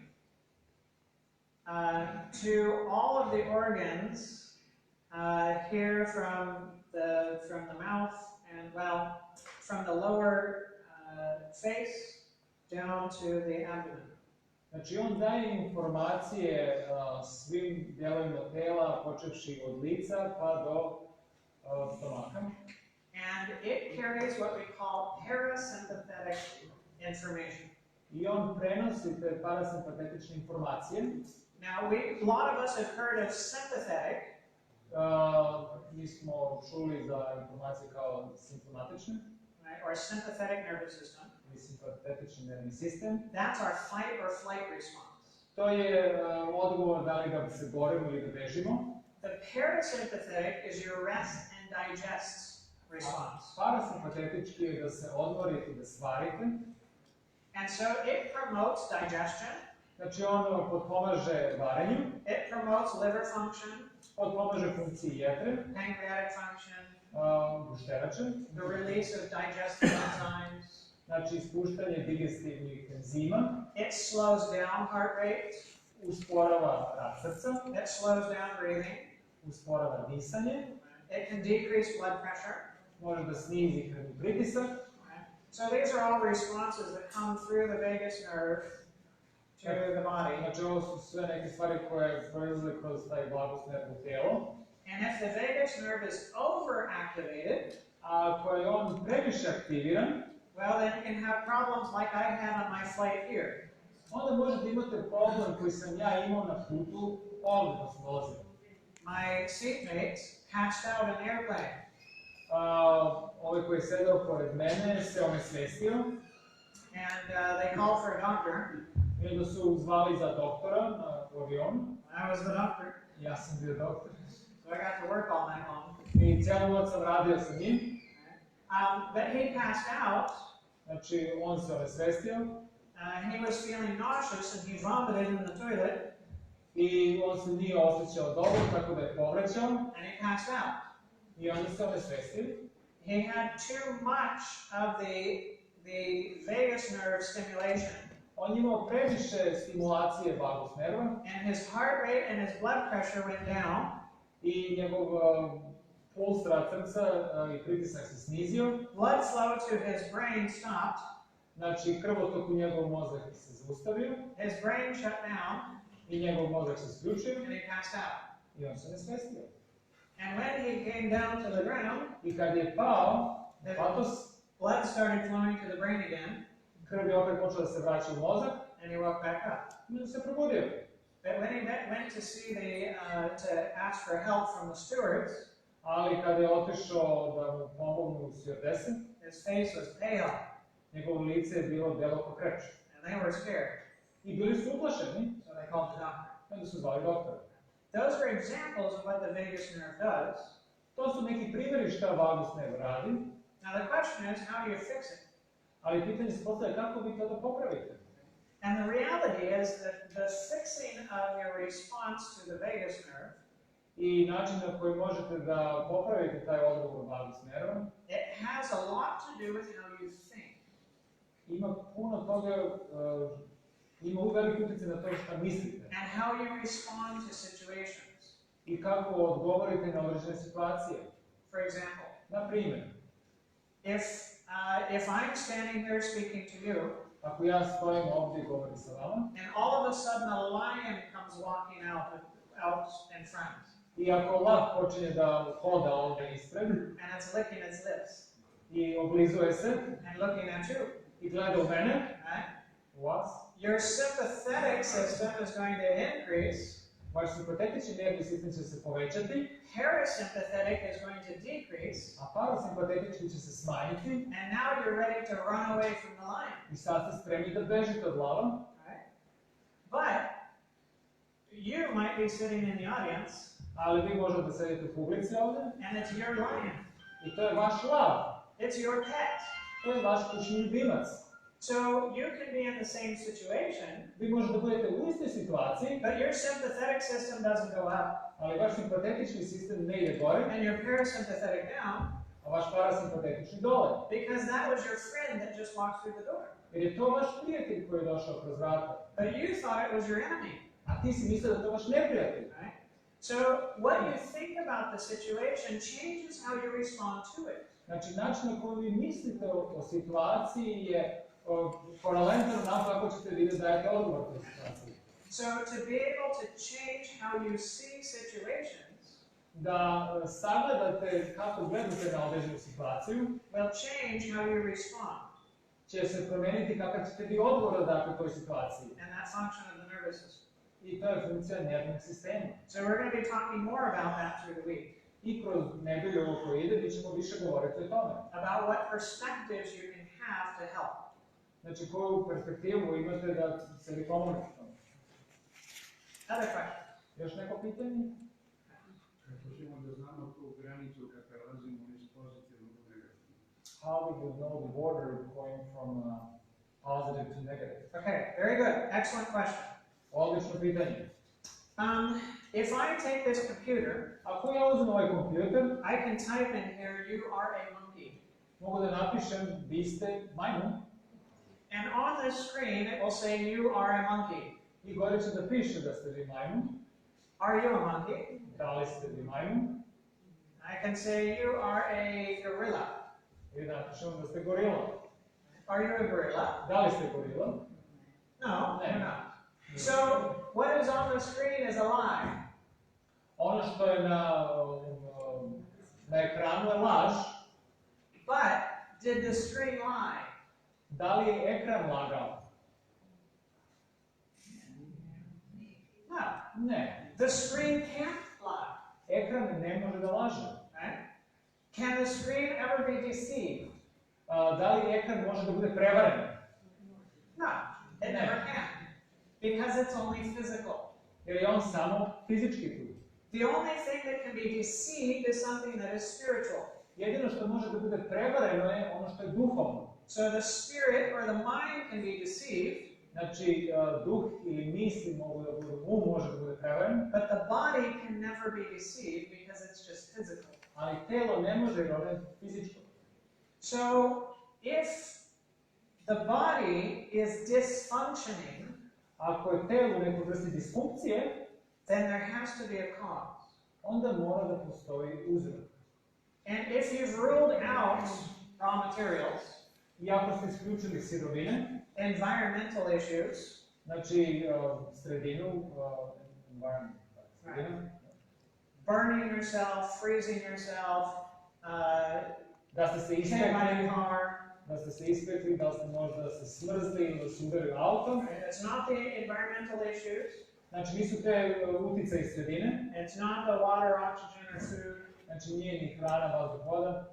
to all of the organs here from the mouth and, well, from the lower face down to the abdomen. Znači on daje informacije svim dijelovima tela, počevši od lica pa do stomaka. And it carries what we call parasympathetic information. I on prenosi te parasimpatetične informacije. Now, a lot of us have heard of sympathetic, Mi smo čuli za informacije kao simptomatične, right, or sympathetic nervous system. ili simpatetični nervni sistem. That's our fight or flight response. To je odgovor da li da se borimo ili da bežimo. The parasympathetic is your rest and digest response. Parasimpatetički je da se odmorite, da svarite. And so it promotes digestion. Znači on potpomaže varenju, It promotes liver function, potpomaže funkciji jetre, pancreatic function, gušterače, the release of digestive enzymes. znači ispuštanje digestivnih enzima, It slows down heart rate. usporava rad srca, It slows down breathing. usporava disanje, It can decrease blood pressure. može da snizi krvni pritisak. So these are all responses that come through the vagus nerve to the body. Znači ovo su sve neke stvari koje proizlaze kroz taj vagus nerv u telo. And if the vagus nerve is overactivated, A ako je on previše aktiviran, well, then you can have problems like I had on my flight here. onda možete imati problem koji sam ja imao na putu ovdje da sam dolazio. My seatmate passed out in the airplane. Ovaj koji je sedao pored mene se onesvestio. And they called for a doctor. I onda su zvali za doktora na avionu. I was the doctor, Ja sam bio doktor. so I got to work all night long. I cijelu noć sam radio sa njim. But he passed out. Znači, on se onesvestio. He was feeling nauseous and he vomited in the toilet. I on se nije osjećao dobro, tako da je povraćao. And he passed out. I onda se onesvestio. He had too much of the vagus nerve stimulation. On je imao previše stimulacije vagus nerva. And his heart rate and his blood pressure went down. I njegov puls rad srca i pritisak se snizio. Blood flow to his brain stopped. Znači, krvotok u njegov mozak se zaustavio. His brain shut down. I njegov mozak se sključio. And he passed out. I on se onesvestio. And when he came down to the ground, I kad je pao, patos, blood started flowing to the brain again. krv je opet počela da se vraća u mozak. And he woke back up. I se probudio. But when he went to see to ask for help from the stewards, Ali kada je otišao da mu pomognu stewardese, his face was pale. njegovo lice je bilo belo ko krč. And they were scared. I bili su uplašeni. So they called the doctor. Onda su zvali doktora. Those are examples of what the vagus nerve does. To su neki primjeri šta vagus nerv radi. Now the question is, how do you fix it? Ali pitanje se postavlja kako vi to da popravite. And the reality is that the fixing of your response to the vagus nerve, I način na koji možete da popravite taj odgovor vagus nerva, it has a lot to do with how you think. ima puno toga, ima veliki utjecaj na to šta mislite. And how you respond to situations. I kako odgovorite na određene situacije. For example, Na primjer, if I'm standing here speaking to you, ako ja stojim ovdje i govorim sa vama, and all of a sudden a lion comes walking out in front, i ako lav počinje da hoda ovdje ispred, and it's licking its lips, i oblizuje se, and looking at you, i gleda u mene, right? u vas, Your sympathetic system is going to increase. vaš simpatetični nervni sistem će se povećati, Parasympathetic is going to decrease. a parasimpatetični će se smanjiti, And now you're ready to run away from the lion. i sad ste spremni da bežite od lava, Right? But you might be sitting in the audience, ali vi možete da sedite u publici ovdje, and it's your lion. i to je vaš lav, It's your pet. to je vaš kućni ljubimac. So you can be in the same situation, Vi možete da budete u istoj situaciji, but your sympathetic system doesn't go up, ali vaš simpatetični sistem ne ide gore, and your parasympathetic down, a vaš parasimpatetični dole. because that was your friend that just walked through the door. Jer je to vaš prijatelj koji je došao kroz vrata. But you thought it was your enemy. A ti si mislio da je to vaš neprijatelj. Right? So what you think about the situation changes how you respond to it. Znači, način na koji vi mislite o situaciji je korelentan na to kako ćete vi da dajete odgovor toj situaciji. So to be able to change how you see situations Da sagledate kako gledate na određenu situaciju, will change how you respond će se promijeniti kakav ćete vi odgovor da date toj situaciji. and that function of the nervous system. I to je funkcija nervnog sistema. So we're going to be talking more about that through the week, I kroz nedelju ovo koje ide, mi ćemo više govoriti o tome. about what perspectives you can have to help. Znači, koju perspektivu imate da se vi pomognete tome. Other question? Još neko pitanje? Kako ćemo da znamo tu granicu kad prelazimo iz pozitivnog u how would you know the border going from positive to negative? Okay, very good. Excellent question. Odlično pitanje. If I take this computer, Ako ja uzmem ovaj kompjuter, I can type in here, you are a monkey. mogu da napišem, vi ste majmun. And on the screen, it will say, you are a monkey. I gore će da piše da ste vi majmun. Are you a monkey? Da li ste vi majmun? I can say, you are a gorilla. I da napišem da ste gorila. Are you a gorilla? Da li ste gorila? No, Ne. you're not. So, what is on the screen is a lie. Ono što je na ekranu je laž. But, did the screen lie? Da li je ekran lagao? No. Ne. The screen can't lie. Ekran ne može da laže. Right? Can the screen ever be deceived? Da li ekran može da bude prevaren? No, it never can. Because it's only physical. Jer je on samo fizički tu. The only thing that can be deceived is something that is spiritual. Jedino što može da bude prevareno je ono što je duhovno. So the spirit or the mind can be deceived. Znači, duh ili misli mogu da budu, može da bude prevaren. But the body can never be deceived because it's just physical. Ali telo ne može jer ono je fizičko. So if the body is dysfunctioning, Ako je telo u nekoj vrsti disfunkcije, then there has to be a cause. onda mora da postoji uzrok. And if you've ruled out raw materials, I ako ste isključili sirovine, environmental issues, znači sredinu, sredinu, burning yourself, freezing yourself, da ste se hit by ispekli, a car, da ste se ispekli, da ste možda se smrzli ili da se udarili autom. it's not the environmental issues, Znači nisu te uticaje iz sredine, it's not the water, oxygen, or food, znači nije ni hrana, vazduh, voda.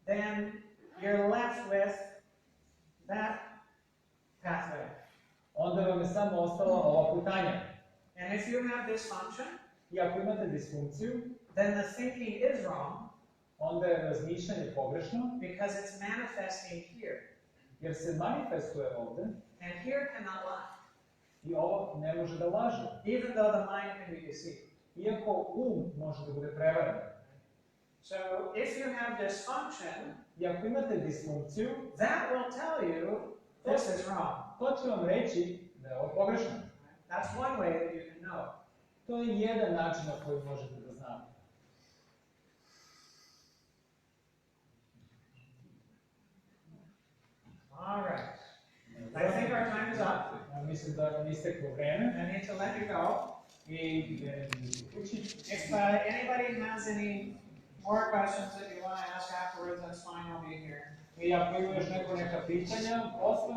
then you're left with that pathway. Onda vam je samo ostala ova putanja. And if you have dysfunction, I ako imate disfunkciju, then the thinking is wrong onda je razmišljanje pogrešno, because it's manifesting here. jer se manifestuje ovde And here cannot lie, i ovo ne može da laže. even though the mind can be deceived. Iako može da bude prevaren. So if you have dysfunction, I ako imate disfunkciju, that will tell you this is wrong. to će vam reći da je ovo pogrešno. That's one way that you can know. To je jedan način na koji možete da znate. All right. I think our time is up. Ja mislim da nam isteklo vreme. I need to let you go. I If anybody has any more questions that you want to ask afterwards, that's fine. I'll be here. ako ima još neka pitanja, posle